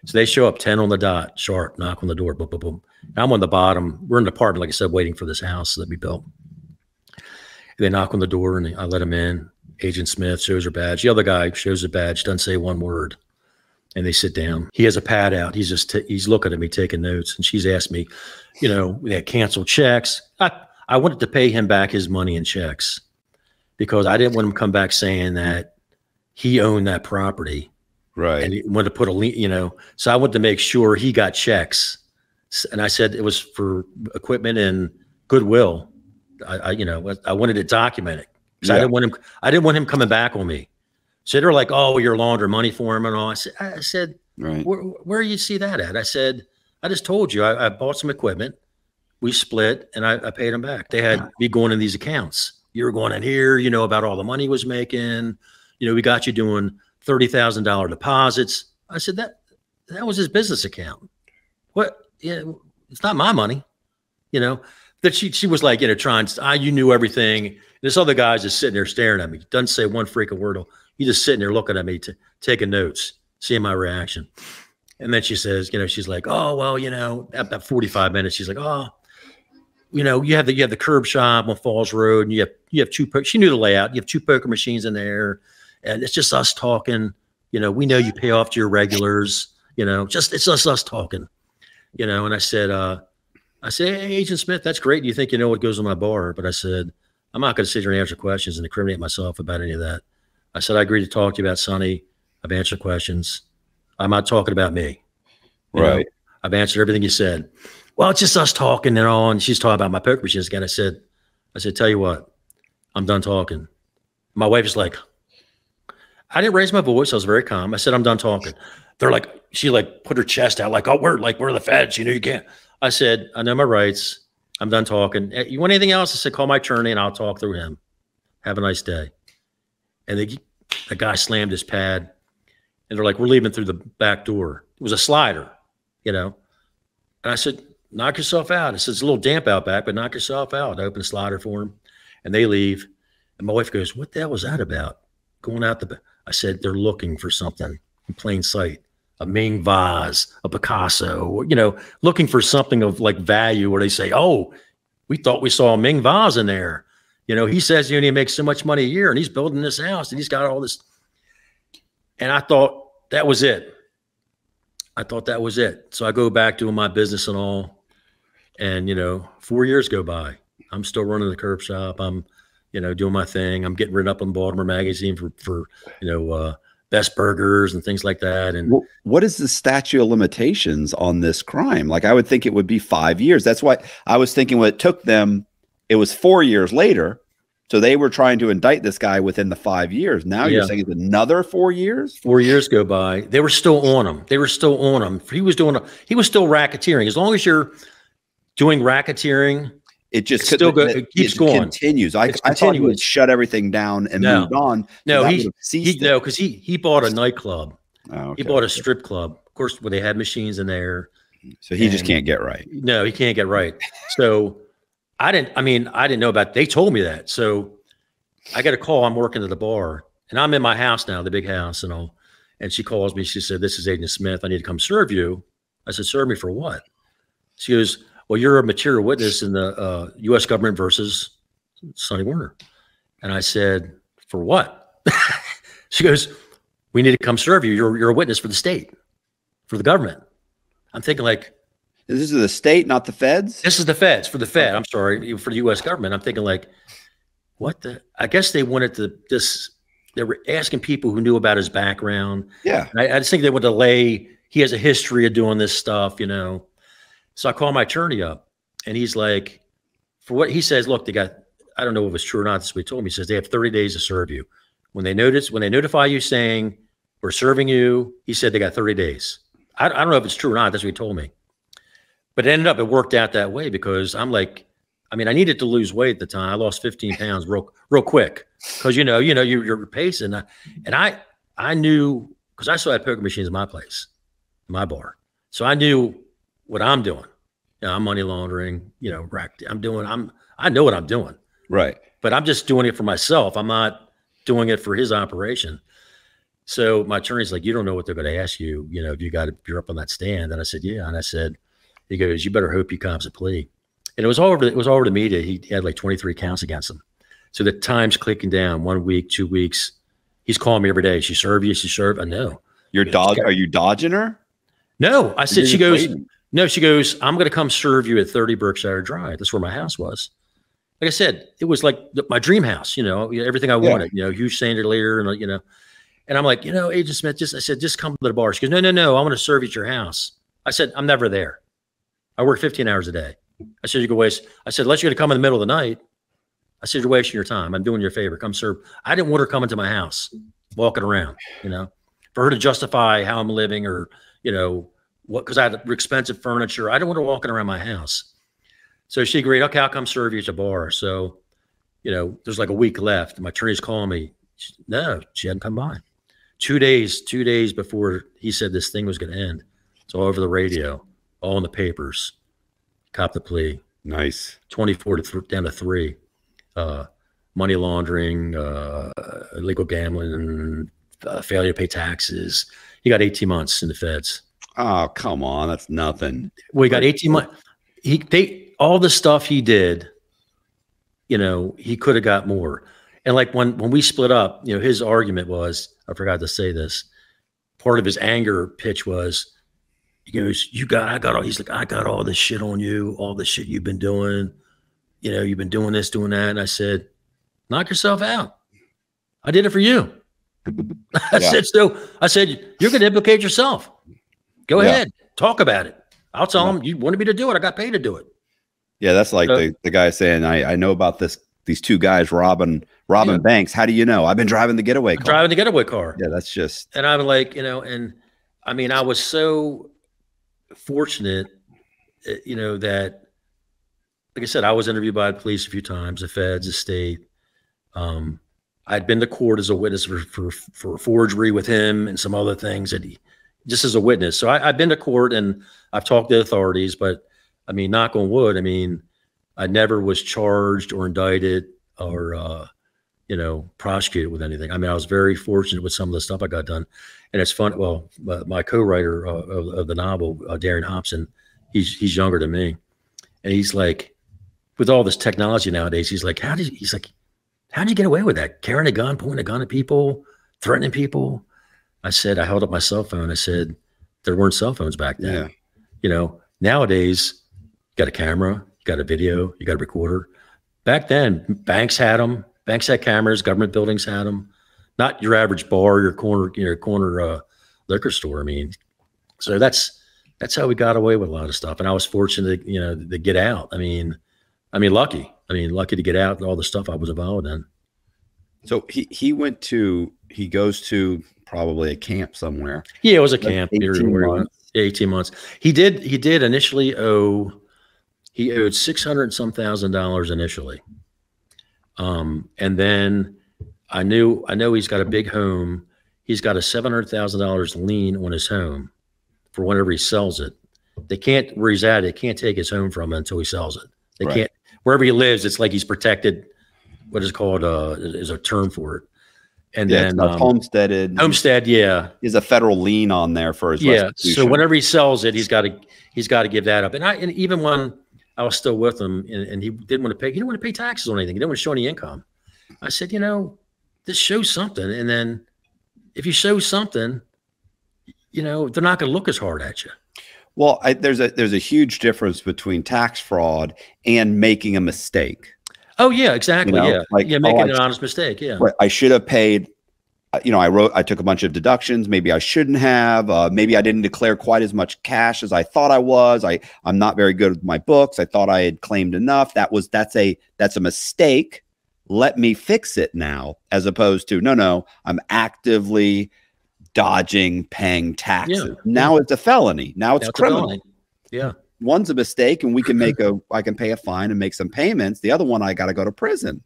Speaker 1: So they show up 10 on the dot, sharp, knock on the door, boom, boom, boom. I'm on the bottom. We're in the apartment, like I said, waiting for this house that we built. They knock on the door and I let him in. Agent Smith shows her badge. The other guy shows a badge, doesn't say one word. And they sit down. He has a pad out. He's looking at me, taking notes. And she's asked me, we had canceled checks. I wanted to pay him back his money in checks because I didn't want him to come back saying that he owned that property.
Speaker 2: Right.
Speaker 1: And he wanted to put a lien, so I wanted to make sure he got checks. And I said it was for equipment and goodwill. I wanted it documented because I didn't want him coming back on me. So they're like, oh, you're laundering money for him and all. I said, right. Where you see that at? I said, I just told you, I bought some equipment. We split and I paid him back. They had me going in these accounts. You were going in here, about all the money he was making. We got you doing $30,000 deposits. I said that was his business account. What? Yeah, it's not my money. That she was like, you knew everything. This other guy's just sitting there staring at me. Doesn't say one freaking word. He's just sitting there looking at me, taking notes, seeing my reaction. And then she says, she's like, oh, well, about 45 minutes, she's like, oh, you have the curb shop on Falls Road, and you have two. She knew the layout. You have two poker machines in there, and it's just us talking. We know you pay off to your regulars. It's just us talking. And I said, hey, Agent Smith, that's great. You think you know what goes on my bar? But I said, I'm not going to sit here and answer questions and incriminate myself about any of that. I said, I agree to talk to you about Sonny. I've answered questions. I'm not talking about me.
Speaker 2: Right.
Speaker 1: I've answered everything you said. Well, it's just us talking and all. And she's talking about my poker machines again. I said, tell you what, I'm done talking. My wife is like, I didn't raise my voice. I was very calm. I said, I'm done talking. They're like, she put her chest out like, oh, we're the feds. You can't. I said, I know my rights. I'm done talking. You want anything else? I said, call my attorney and I'll talk through him. Have a nice day. And the guy slammed his pad and they're like, we're leaving through the back door. It was a slider, And I said, knock yourself out. I said, it's a little damp out back, but knock yourself out. I opened the slider for him and they leave. And my wife goes, what the hell was that about? Going out the back. I said, they're looking for something in plain sight. A Ming vase, a Picasso, looking for something of like value where they say, oh, we thought we saw a Ming vase in there. He says he makes so much money a year and he's building this house and he's got all this. And I thought that was it. So I go back doing my business and all. And, 4 years go by. I'm still running the curb shop. I'm, doing my thing. I'm getting written up in Baltimore Magazine for best burgers and things like that. And
Speaker 2: what is the statute of limitations on this crime? Like I would think it would be 5 years. That's why I was thinking what it took them, it was 4 years later. So they were trying to indict this guy within the 5 years. Now you're saying it's another 4 years?
Speaker 1: 4 years go by. They were still on him. He was still racketeering. As long as you're doing racketeering,
Speaker 2: It just
Speaker 1: still it keeps going.
Speaker 2: Continues. I thought he would shut everything down and moved on.
Speaker 1: No, because he bought a nightclub. Oh, okay. He bought a strip club, of course, where they had machines in there.
Speaker 2: So he just can't get right.
Speaker 1: No, he can't get right. So I didn't know about. They told me that. So I got a call. I'm working at the bar, and I'm in my house now, the big house, and she calls me. She said, "This is Agent Smith. I need to come serve you." I said, "Serve me for what?" She goes, "Well, you're a material witness in the U.S. government versus Sonny Warner." And I said, "For what?" She goes, "We need to come serve you. You're a witness for the state, for the government." I'm thinking like,
Speaker 2: this is the state, not the feds?
Speaker 1: This is the feds, for the Fed. I'm sorry, for the U.S. government. I'm thinking like, what the? I guess they wanted to they were asking people who knew about his background.
Speaker 2: Yeah.
Speaker 1: I just think they wanted to lay, he has a history of doing this stuff, So I call my attorney up, and he's like, for what he says, look, they got, I don't know if it's true or not. This is what he told me. He says they have 30 days to serve you. When they notify you saying we're serving you, he said they got 30 days. I don't know if it's true or not. That's what he told me. But it worked out that way because I'm like, I needed to lose weight at the time. I lost 15 pounds real quick because you're pacing, and I knew because I still had poker machines in my place, my bar, so I knew what I'm doing. I'm money laundering. I know what I'm doing.
Speaker 2: Right.
Speaker 1: But I'm just doing it for myself. I'm not doing it for his operation. So my attorney's like, you don't know what they're going to ask you. If you're up on that stand. And I said, yeah. And I said, he goes, you better hope he cops a plea. And it was all over the media. He had like 23 counts against him. So the time's clicking down 1 week, 2 weeks. He's calling me every day. She served you. She served. I know.
Speaker 2: Are you dodging her?
Speaker 1: No. I said, she goes, I'm going to come serve you at 30 Berkshire Drive. That's where my house was. Like I said, it was like my dream house, everything I wanted, huge chandelier and, and I'm like, Agent Smith, just come to the bar. She goes, no. I want to serve at your house. I said, I'm never there. I work 15 hours a day. I said, you go waste. I said, unless you're going to come in the middle of the night. I said, you're wasting your time. I'm doing you a favor. Come serve. I didn't want her coming to my house, walking around, for her to justify how I'm living or, because I had expensive furniture. I didn't want her walking around my house. So she agreed, okay, I'll come serve you at the bar. So, there's like a week left. My attorney's calling me. No, she hadn't come by. 2 days before he said this thing was going to end. It's all over the radio, all in the papers. Cop the plea.
Speaker 2: Nice.
Speaker 1: 24 down to 3. Money laundering, illegal gambling, failure to pay taxes. He got 18 months in the feds.
Speaker 2: Oh, come on. That's nothing.
Speaker 1: Well, he got 18 months. All the stuff he did, he could have got more. And like when we split up, his argument was, I forgot to say this, part of his anger pitch was, he goes, he's like, I got all this shit on you, all the shit you've been doing. You've been doing this, doing that. And I said, knock yourself out. I did it for you. I said, you're going to implicate yourself. Go ahead. Talk about it. I'll tell him you wanted me to do it. I got paid to do it.
Speaker 2: Yeah. That's like the guy saying, I know about these two guys robbing banks. How do you know? I've been driving the getaway car. Yeah. That's just.
Speaker 1: And I'm like, and I was so fortunate, that, like I said, I was interviewed by the police a few times, the feds, the state. I'd been to court as a witness for forgery with him and some other things just as a witness. So I've been to court and I've talked to authorities, but knock on wood, I never was charged or indicted or, prosecuted with anything. I was very fortunate with some of the stuff I got done. And it's fun. Well, my co-writer of the novel, Darren Hobson, he's younger than me. And he's like, with all this technology nowadays, he's like, how did you get away with that? Carrying a gun, pointing a gun at people, threatening people. I said, I held up my cell phone. I said, there weren't cell phones back then. Yeah. Nowadays, you got a camera, you got a video, you got a recorder. Back then, banks had them. Banks had cameras. Government buildings had them. Not your average bar, your corner liquor store. So that's how we got away with a lot of stuff. And I was fortunate, to get out. Lucky to get out and all the stuff I was involved in.
Speaker 2: So he goes to probably a camp somewhere.
Speaker 1: Yeah, it was a camp. 18 months. 18 months. He did initially owe, he owed $600,000 initially. And then I know he's got a big home. He's got a $700,000 lien on his home for whenever he sells it. They can't, where he's at, they can't take his home from him until he sells it. They can't, wherever he lives, it's like he's protected. What is called, is a term for it. And then
Speaker 2: homesteaded.
Speaker 1: Homestead, yeah.
Speaker 2: There's a federal lien on there for his restitution.
Speaker 1: So whenever he sells it, he's got to give that up. And even when I was still with him, and he didn't want to pay taxes on anything. He didn't want to show any income. I said, this shows something. And then if you show something, they're not going to look as hard at you.
Speaker 2: Well, there's a huge difference between tax fraud and making a mistake.
Speaker 1: Oh yeah, exactly. Making an honest mistake. Yeah.
Speaker 2: Right. I should have paid, I took a bunch of deductions. Maybe I shouldn't have, maybe I didn't declare quite as much cash as I thought I was. I'm not very good with my books. I thought I had claimed enough. That's a mistake. Let me fix it now, as opposed to, no, I'm actively dodging paying taxes. Yeah. Now it's a felony. Now it's criminal.
Speaker 1: Yeah.
Speaker 2: One's a mistake and I can pay a fine and make some payments. The other one, I got to go to prison.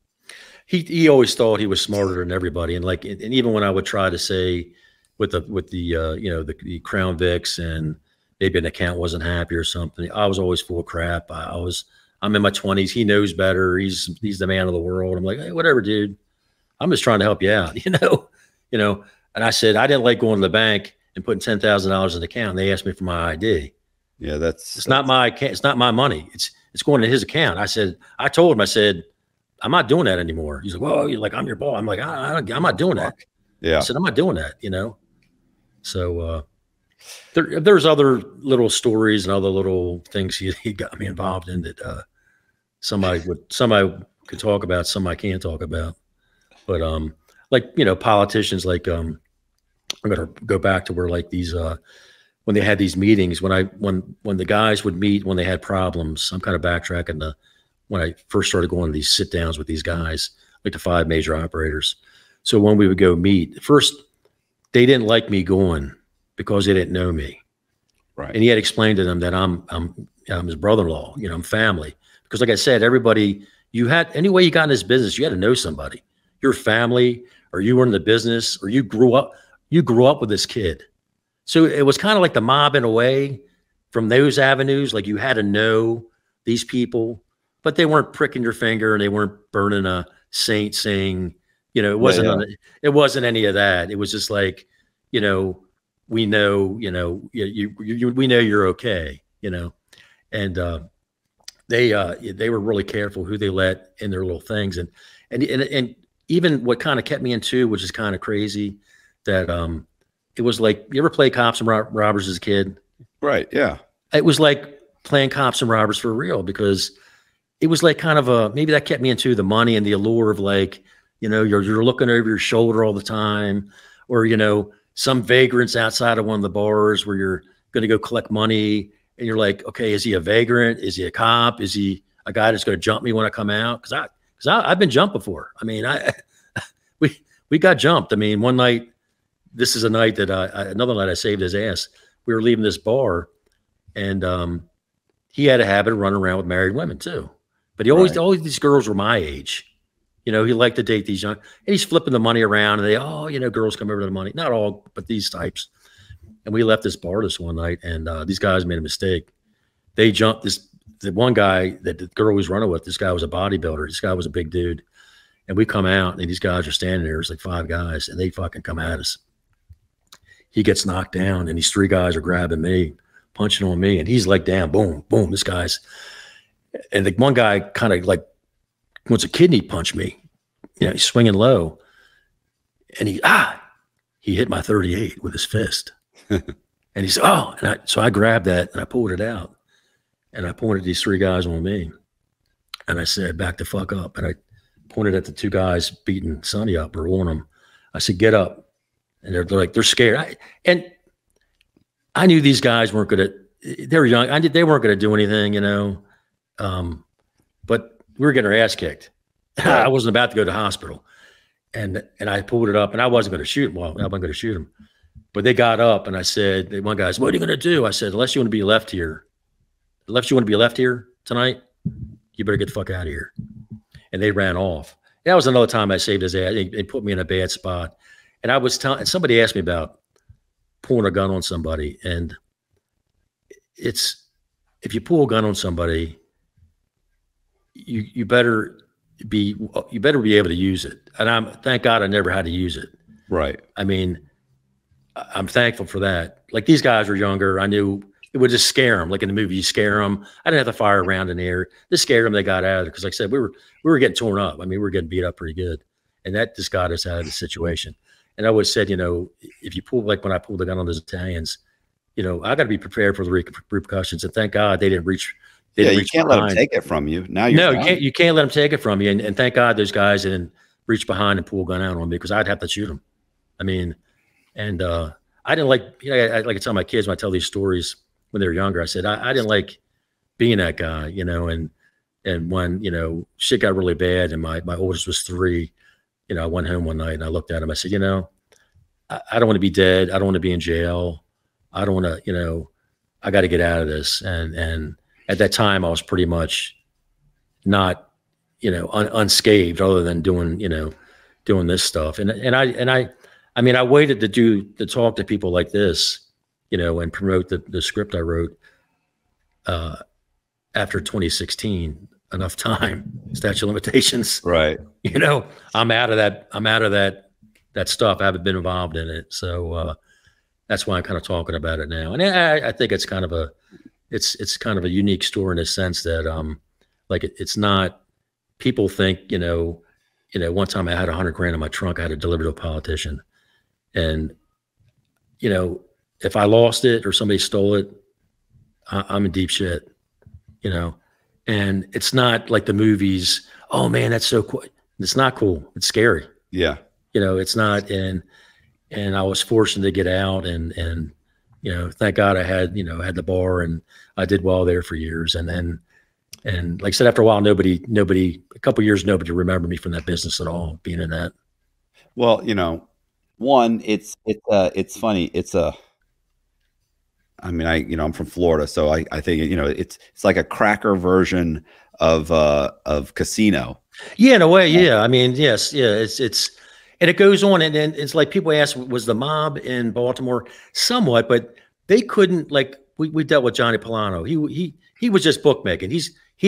Speaker 1: He always thought he was smarter than everybody. And even when I would try to say with the Crown Vics and maybe an account wasn't happy or something, I was always full of crap. I'm in my 20s. He knows better. He's the man of the world. I'm like, hey, whatever, dude. I'm just trying to help you out, And I said, I didn't like going to the bank and putting $10,000 in the account. And they asked me for my ID.
Speaker 2: Yeah,
Speaker 1: it's not my account. It's not my money. It's going to his account. I told him, I'm not doing that anymore. He's like, well, you're like, I'm your boss. I'm like, I'm not doing that.
Speaker 2: Yeah.
Speaker 1: I said, I'm not doing that, So there's other little stories and other little things he got me involved in that somebody could talk about, some I can't talk about. But politicians, I'm gonna go back to where these when they had these meetings, when the guys would meet when they had problems. I'm kind of backtracking when I first started going to these sit downs with these guys, like the 5 major operators. So when we would go meet, first they didn't like me going because they didn't know me.
Speaker 2: Right.
Speaker 1: And he had explained to them that I'm his brother-in-law, I'm family. Because like I said, everybody, any way you got in this business, you had to know somebody. Your family, or you were in the business, or you grew up with this kid. So it was kind of like the mob in a way from those avenues. Like you had to know these people, but they weren't pricking your finger and they weren't burning a saint saying, it wasn't, it wasn't any of that. It was just like, we know, we know you're okay, and they were really careful who they let in their little things. And even what kind of kept me in too, which is kind of crazy, that it was like, you ever play cops and robbers as a kid?
Speaker 2: Right. Yeah.
Speaker 1: It was like playing cops and robbers for real, because it was like kind of maybe that kept me into the money and the allure of you're looking over your shoulder all the time, or, some vagrants outside of one of the bars where you're going to go collect money. And you're like, okay, is he a vagrant? Is he a cop? Is he a guy that's going to jump me when I come out? Because I've been jumped before. I mean, we got jumped. I mean, one night, this is a night that another night I saved his ass. We were leaving this bar, and he had a habit of running around with married women too. But always these girls were my age. He liked to date these young, and he's flipping the money around, and girls come over to the money. Not all, but these types. And we left this bar this one night, and these guys made a mistake. They jumped the one guy that the girl was running with. This guy was a bodybuilder. This guy was a big dude. And we come out, and these guys are standing there. It's like 5 guys, and they fucking come at us. He gets knocked down, and these 3 guys are grabbing me, punching on me, and he's like down, boom, boom. This guy's, and the one guy kind of like wants a kidney punch me. He's swinging low, and he hit my 38 with his fist. And he said, oh, and so I grabbed that and I pulled it out, and I pointed these 3 guys on me, and I said, back the fuck up. And I pointed at the 2 guys beating Sonny up or on him. I said, get up. And they're like, they're scared. And I knew these guys weren't going to, they were young. They weren't going to do anything, but we were getting our ass kicked. I wasn't about to go to the hospital. And I pulled it up, and I wasn't going to shoot him. Well, I wasn't going to shoot him. But they got up, and I said, one guy said, what are you going to do? I said, unless you want to be left here tonight, you better get the fuck out of here. And they ran off. That was another time I saved his ass. It put me in a bad spot. And I was telling, somebody asked me about pulling a gun on somebody. And it's, if you pull a gun on somebody, you better be able to use it. And thank God I never had to use it.
Speaker 2: Right.
Speaker 1: I mean, I'm thankful for that. Like, these guys were younger. I knew it would just scare them. Like in the movie, you scare them. I didn't have to fire around in the air. Just scared them. They got out of there. Cause like I said, we were getting torn up. I mean, we were getting beat up pretty good. And that just got us out of the situation. And I always said, you know, if you pull, like when I pulled the gun on those Italians, you know, I got to be prepared for the repercussions. And thank God they didn't reach.
Speaker 2: You can't let them take it from you. Now you're
Speaker 1: you can't let them take it from you. And thank God those guys didn't reach behind and pull a gun out on me, because I'd have to shoot them. I mean, and I didn't like, you know, I like to tell my kids when I tell these stories when they were younger, I said, I didn't like being that guy, you know, and when, you know, shit got really bad and my oldest was 3, you know, I went home one night and I looked at him, I said, you know, I don't want to be dead. I don't want to be in jail. I don't want to, you know, I got to get out of this. And at that time I was pretty much not, you know, unscathed, other than doing, you know, doing this stuff. I mean, I waited to talk to people like this, you know, and promote the script I wrote after 2016, enough time, statute of limitations.
Speaker 2: Right.
Speaker 1: You know, I'm out of that stuff. I haven't been involved in it. So that's why I'm kind of talking about it now. And I think it's kind of it's kind of a unique story in the sense that like it's not, people think, you know, one time I had $100 grand in my trunk. I had to deliver to a politician. And, you know, if I lost it or somebody stole it, I'm in deep shit, you know. And it's not like the movies. Oh man, that's so cool. It's not cool. It's scary.
Speaker 2: Yeah.
Speaker 1: You know, it's not. And I was fortunate to get out, and you know, thank God I had the bar, and I did well there for years. And like I said, after a while, a couple of years, nobody remembered me from that business at all, being in that.
Speaker 2: Well, you know, one, it's funny. I mean, I'm from Florida, so I think, you know, it's like a cracker version of Casino.
Speaker 1: Yeah, in a way. Yeah. I mean, yes. Yeah. It's, and it goes on. And it's like, people ask, was the mob in Baltimore? Somewhat, but they couldn't, like, we dealt with Johnny Polano. He was just bookmaking. He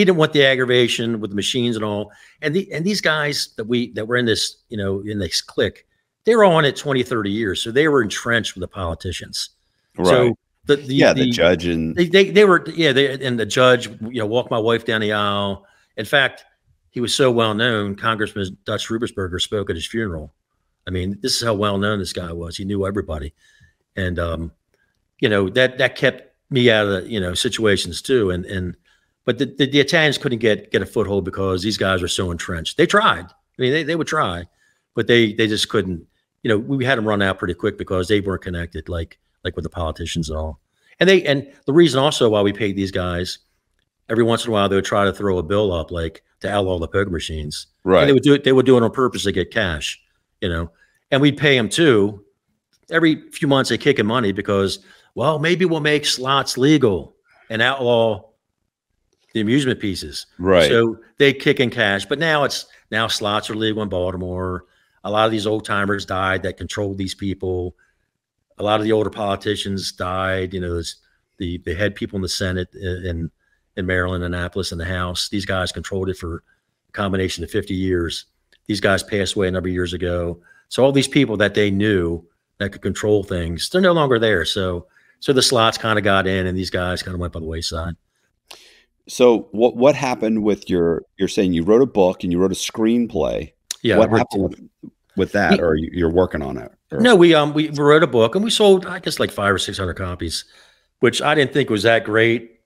Speaker 1: didn't want the aggravation with the machines and all. And these guys that were in this, you know, in this clique, they were on it 20, 30 years. So they were entrenched with the politicians.
Speaker 2: Right.
Speaker 1: So the
Speaker 2: judge and
Speaker 1: they were, and the judge, you know, walked my wife down the aisle. In fact, he was so well known, Congressman Dutch Rubersberger spoke at his funeral. I mean, this is how well known this guy was. He knew everybody. And you know, that kept me out of the, you know, situations too. But the Italians couldn't get a foothold because these guys are so entrenched. They tried. I mean, they would try, but they just couldn't. You know, we had them run out pretty quick because they weren't connected like with the politicians and all. And the reason also why we paid these guys, every once in a while they would try to throw a bill up, like to outlaw the poker machines.
Speaker 2: Right.
Speaker 1: And they would do it on purpose to get cash, you know. And we'd pay them too. Every few months they kick in money because, well, maybe we'll make slots legal and outlaw the amusement pieces.
Speaker 2: Right.
Speaker 1: So they kick in cash. But now slots are legal in Baltimore. A lot of these old timers died that controlled these people. A lot of the older politicians died. You know, the head people in the Senate in Maryland, Annapolis, and the House. These guys controlled it for a combination of 50 years. These guys passed away a number of years ago. So all these people that they knew that could control things, they're no longer there. So the slots kind of got in, and these guys kind of went by the wayside.
Speaker 2: So what happened with you're saying you wrote a book and you wrote a screenplay.
Speaker 1: Yeah.
Speaker 2: What happened with that, or you're working on it? Or?
Speaker 1: No, we wrote a book and we sold, I guess, like 500 or 600 copies, which I didn't think was that great.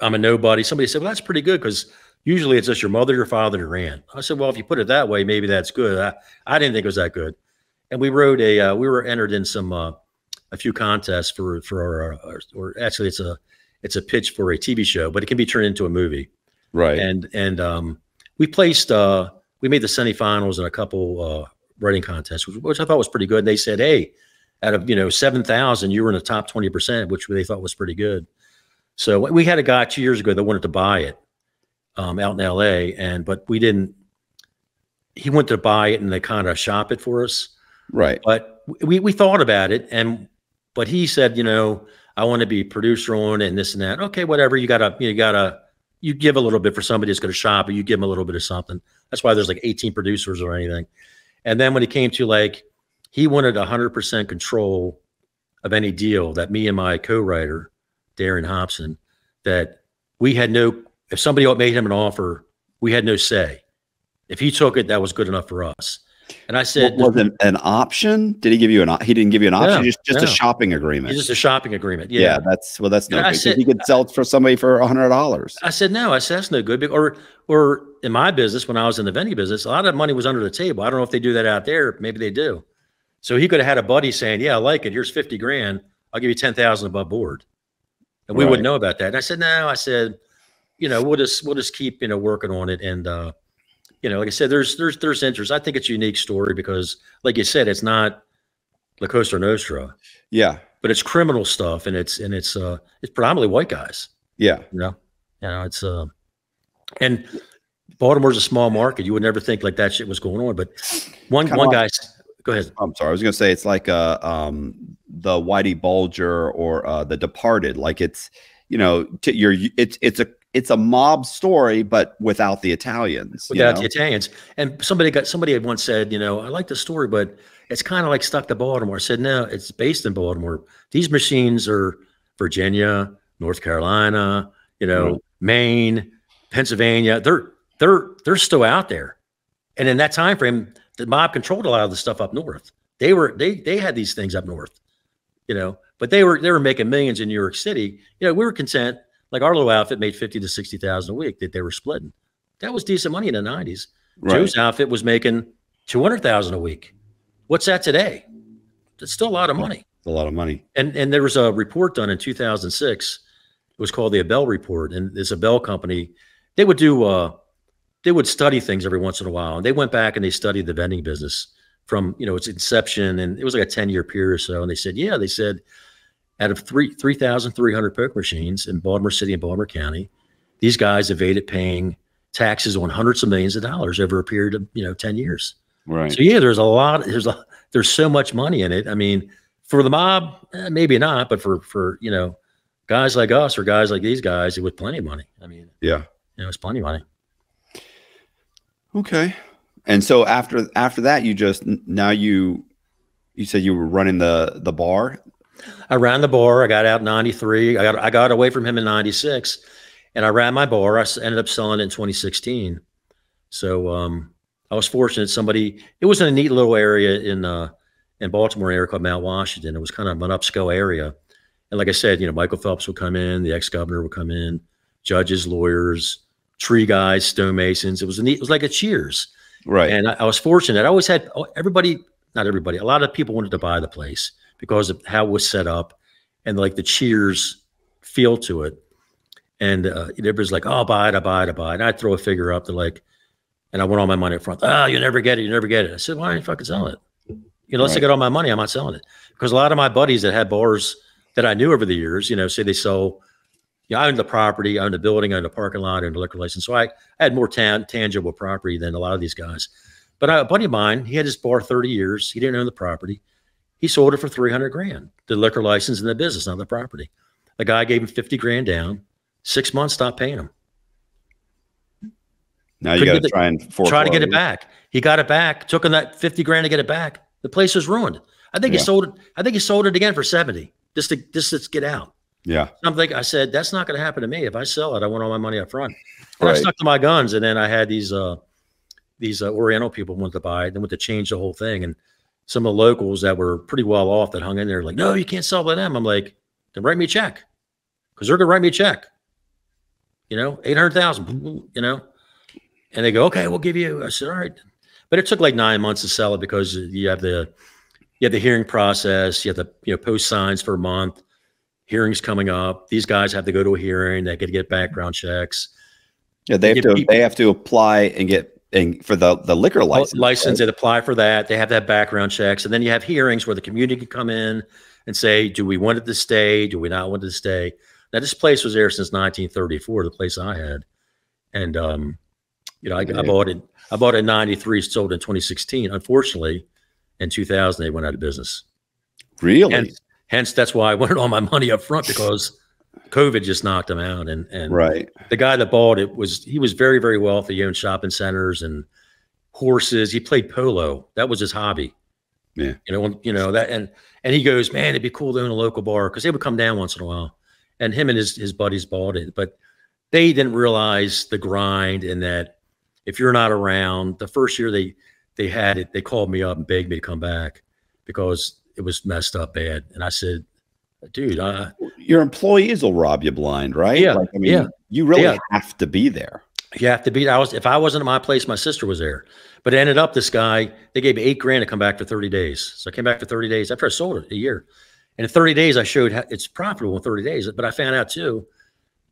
Speaker 1: I'm a nobody. Somebody said, well, that's pretty good, because usually it's just your mother, your father, your aunt. I said, well, if you put it that way, maybe that's good. I didn't think it was that good. And we wrote we were entered in a few contests for or actually it's a pitch for a TV show, but it can be turned into a movie.
Speaker 2: Right.
Speaker 1: And we placed, we made the semifinals in a couple writing contests, which I thought was pretty good. And they said, hey, out of, 7,000, you were in the top 20%, which they thought was pretty good. So we had a guy 2 years ago that wanted to buy it. out in LA, but we didn't, he went to buy it and they kind of shop it for us.
Speaker 2: Right.
Speaker 1: But we thought about it, but he said, you know, I want to be producer on it and this and that. Okay, whatever. You give a little bit for somebody that's going to shop, or you give them a little bit of something. That's why there's like 18 producers or anything. And then when it came to like, he wanted 100% control of any deal that me and my co-writer, Darren Hobson, that we had no, if somebody made him an offer, we had no say. If he took it, that was good enough for us. And I said,
Speaker 2: was it an option? Did he give you he didn't give you an option?
Speaker 1: No,
Speaker 2: just a shopping agreement.
Speaker 1: It's just a shopping agreement.
Speaker 2: Yeah. That's no good, because he could sell it for somebody for $100.
Speaker 1: I said, no, I said, that's no good. Or in my business, when I was in the vending business, a lot of money was under the table. I don't know if they do that out there. Maybe they do. So he could have had a buddy saying, yeah, I like it. Here's 50 grand. I'll give you 10,000 above board. And we wouldn't know about that. And I said, no, I said, you know, we'll just keep, you know, working on it. And, you know, like I said, there's interest. I think it's a unique story because, like you said, it's not La Cosa Nostra.
Speaker 2: Yeah.
Speaker 1: But it's criminal stuff, and it's predominantly white guys.
Speaker 2: Yeah.
Speaker 1: You know, it's and Baltimore's a small market. You would never think like that shit was going on. But one guy's, go ahead.
Speaker 2: I'm sorry. I was gonna say it's like the Whitey Bulger or The Departed. Like it's, you know, it's a mob story, but without the Italians.
Speaker 1: Without the Italians. And somebody had once said, you know, I like the story, but it's kind of like stuck to Baltimore. I said, no, it's based in Baltimore. These machines are Virginia, North Carolina, you know, Maine, Pennsylvania. They're still out there. And in that time frame, the mob controlled a lot of the stuff up north. They had these things up north, you know, but they were making millions in New York City. You know, we were content. Like our little outfit made 50 to 60,000 a week that they were splitting. That was decent money in the 90s. Right. Joe's outfit was making 200,000 a week. What's that today? It's still a lot of money.
Speaker 2: It's a lot of money.
Speaker 1: And there was a report done in 2006. It was called the Abel Report. And this Abel company, they would study things every once in a while. And they went back and they studied the vending business from, you know, its inception. And it was like a 10-year period or so. And they said, out of 3,300 poker machines in Baltimore City and Baltimore County, these guys evaded paying taxes on hundreds of millions of dollars over a period of, you know, 10 years.
Speaker 2: Right.
Speaker 1: So yeah, there's so much money in it. I mean, for the mob, maybe not, but for you know, guys like us or guys like these guys, it was plenty of money. I mean,
Speaker 2: yeah,
Speaker 1: you know, it's plenty of money.
Speaker 2: Okay. And so after that, you said you were running the bar.
Speaker 1: I ran the bar. I got out in 93. I got away from him in 96, and I ran my bar. I ended up selling it in 2016. So I was fortunate. It was in a neat little area in Baltimore area called Mount Washington. It was kind of an upscale area. And like I said, you know, Michael Phelps would come in, the ex-governor would come in, judges, lawyers, tree guys, stonemasons. It was like a Cheers. Right. And I was fortunate. I always had not everybody, a lot of people wanted to buy the place because of how it was set up and like the Cheers feel to it. And everybody's like, oh, I'll buy it. And I'd throw a figure up to like, and I want all my money up front. Oh, you never get it. I said, why don't you fucking sell it? You know, unless I get all my money, I'm not selling it. Because a lot of my buddies that had bars that I knew over the years, you know, say they sell, you know, I owned the property, I owned the building, I owned the parking lot, I owned the liquor license. So I had more tangible property than a lot of these guys. But a buddy of mine, he had his bar 30 years. He didn't own the property. He sold it for 300 grand, the liquor license and the business, not the property. The guy gave him 50 grand down. 6 months, stopped paying him.
Speaker 2: Now you got to try
Speaker 1: to get it back. He got it back. Took him that 50 grand to get it back. The place was ruined. I think he sold it. I think he sold it again for 70 just to get out.
Speaker 2: Yeah.
Speaker 1: I said, that's not going to happen to me. If I sell it, I want all my money up front. And I stuck to my guns. And then I had these Oriental people wanted to buy it. They wanted to change the whole thing. And some of the locals that were pretty well off that hung in there like, no, you can't sell to them. I'm like, then write me a check. Because they're going to write me a check. You know, 800,000, you know. And they go, okay, we'll give you. I said, all right. But it took like 9 months to sell it because you have the hearing process. You have to, you know, post signs for a month. Hearings coming up. These guys have to go to a hearing. They get to get background checks.
Speaker 2: Yeah, they have to apply and get for the liquor license.
Speaker 1: License. Right? They apply for that. They have to have background checks, and then you have hearings where the community can come in and say, do we want it to stay? Do we not want it to stay? Now, this place was there since 1934. The place I had. And, you know, I bought it. I bought it in 93, sold in 2016. Unfortunately, in 2000, they went out of business.
Speaker 2: Really?
Speaker 1: Hence, that's why I wanted all my money up front, because COVID just knocked them out. And
Speaker 2: right.
Speaker 1: The guy that bought it he was very, very wealthy. He owned shopping centers and horses. He played polo. That was his hobby.
Speaker 2: Yeah.
Speaker 1: You know that, and he goes, man, it'd be cool to own a local bar, because they would come down once in a while. And him and his buddies bought it, but they didn't realize the grind, and that if you're not around, the first year they had it, they called me up and begged me to come back because it was messed up bad. And I said, dude,
Speaker 2: your employees will rob you blind, right?
Speaker 1: Yeah.
Speaker 2: Like, I mean, you really have to be there.
Speaker 1: You have to be. If I wasn't at my place, my sister was there. But it ended up, this guy, they gave me $8 grand to come back for 30 days. So I came back for 30 days after I sold it a year. And in 30 days, I showed it's profitable in 30 days. But I found out too,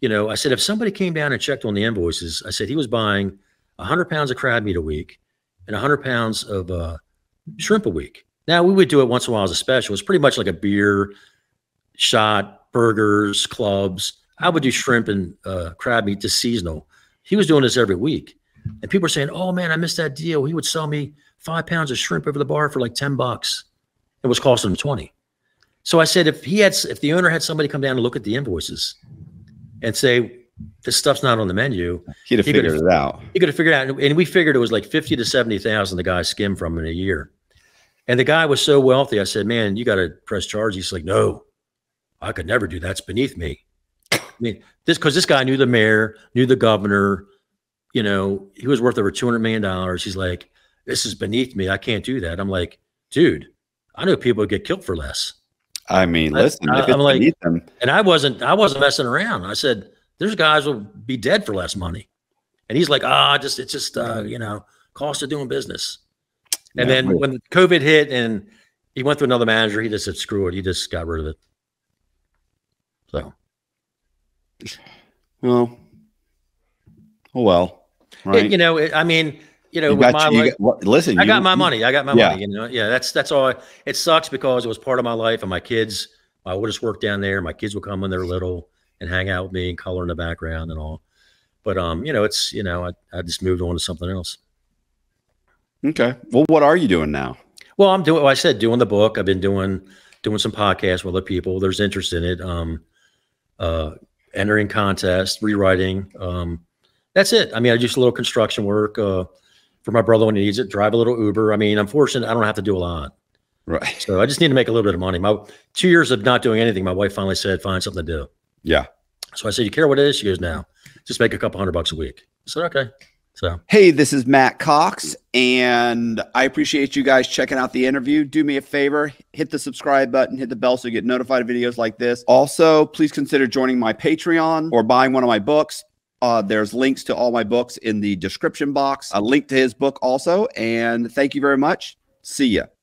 Speaker 1: you know, I said, if somebody came down and checked on the invoices, I said, he was buying 100 pounds of crab meat a week and 100 pounds of shrimp a week. Now, we would do it once in a while as a special. It's pretty much like a beer, shot, burgers, clubs. I would do shrimp and crab meat, just seasonal. He was doing this every week. And people were saying, oh, man, I missed that deal. He would sell me 5 pounds of shrimp over the bar for like $10. It was costing him 20. So I said, if the owner had somebody come down and look at the invoices and say, this stuff's not on the menu,
Speaker 2: he'd have figured it out.
Speaker 1: He could have figured it out. And we figured it was like 50 to 70,000 the guy skimmed from in a year. And the guy was so wealthy. I said, man, you got to press charge. He's like, no, I could never do that. It's beneath me. I mean, because this guy knew the mayor, knew the governor, you know, he was worth over $200 million. He's like, this is beneath me. I can't do that. I'm like, dude, I know people get killed for less.
Speaker 2: I mean, listen,
Speaker 1: I'm like, and I wasn't messing around. I said, there's guys will be dead for less money. And he's like, it's just, you know, cost of doing business. And then when COVID hit and he went to another manager, he just said, screw it. He just got rid of it. So.
Speaker 2: Well, right.
Speaker 1: You know, I mean, you know, with my life,
Speaker 2: listen,
Speaker 1: I got my money. I got my money, you know? Yeah. That's all. It sucks because it was part of my life, and my kids, my oldest worked down there. My kids would come when they're little and hang out with me and color in the background and all. But, you know, it's, you know, I just moved on to something else.
Speaker 2: Okay. Well, what are you doing now?
Speaker 1: Well, I'm doing, well, I said, doing the book. I've been doing some podcasts with other people. There's interest in it. Entering contests, rewriting. That's it. I mean, I do a little construction work for my brother when he needs it, drive a little Uber. I mean, I'm fortunate. I don't have to do a lot.
Speaker 2: Right.
Speaker 1: So I just need to make a little bit of money. My 2 years of not doing anything, my wife finally said, find something to do.
Speaker 2: Yeah.
Speaker 1: So I said, you care what it is? She goes, no, just make a couple $100 a week. I said, okay. So,
Speaker 2: hey, this is Matt Cox, and I appreciate you guys checking out the interview. Do me a favor, hit the subscribe button, hit the bell so you get notified of videos like this. Also, please consider joining my Patreon or buying one of my books. There's links to all my books in the description box, a link to his book also. And thank you very much. See ya.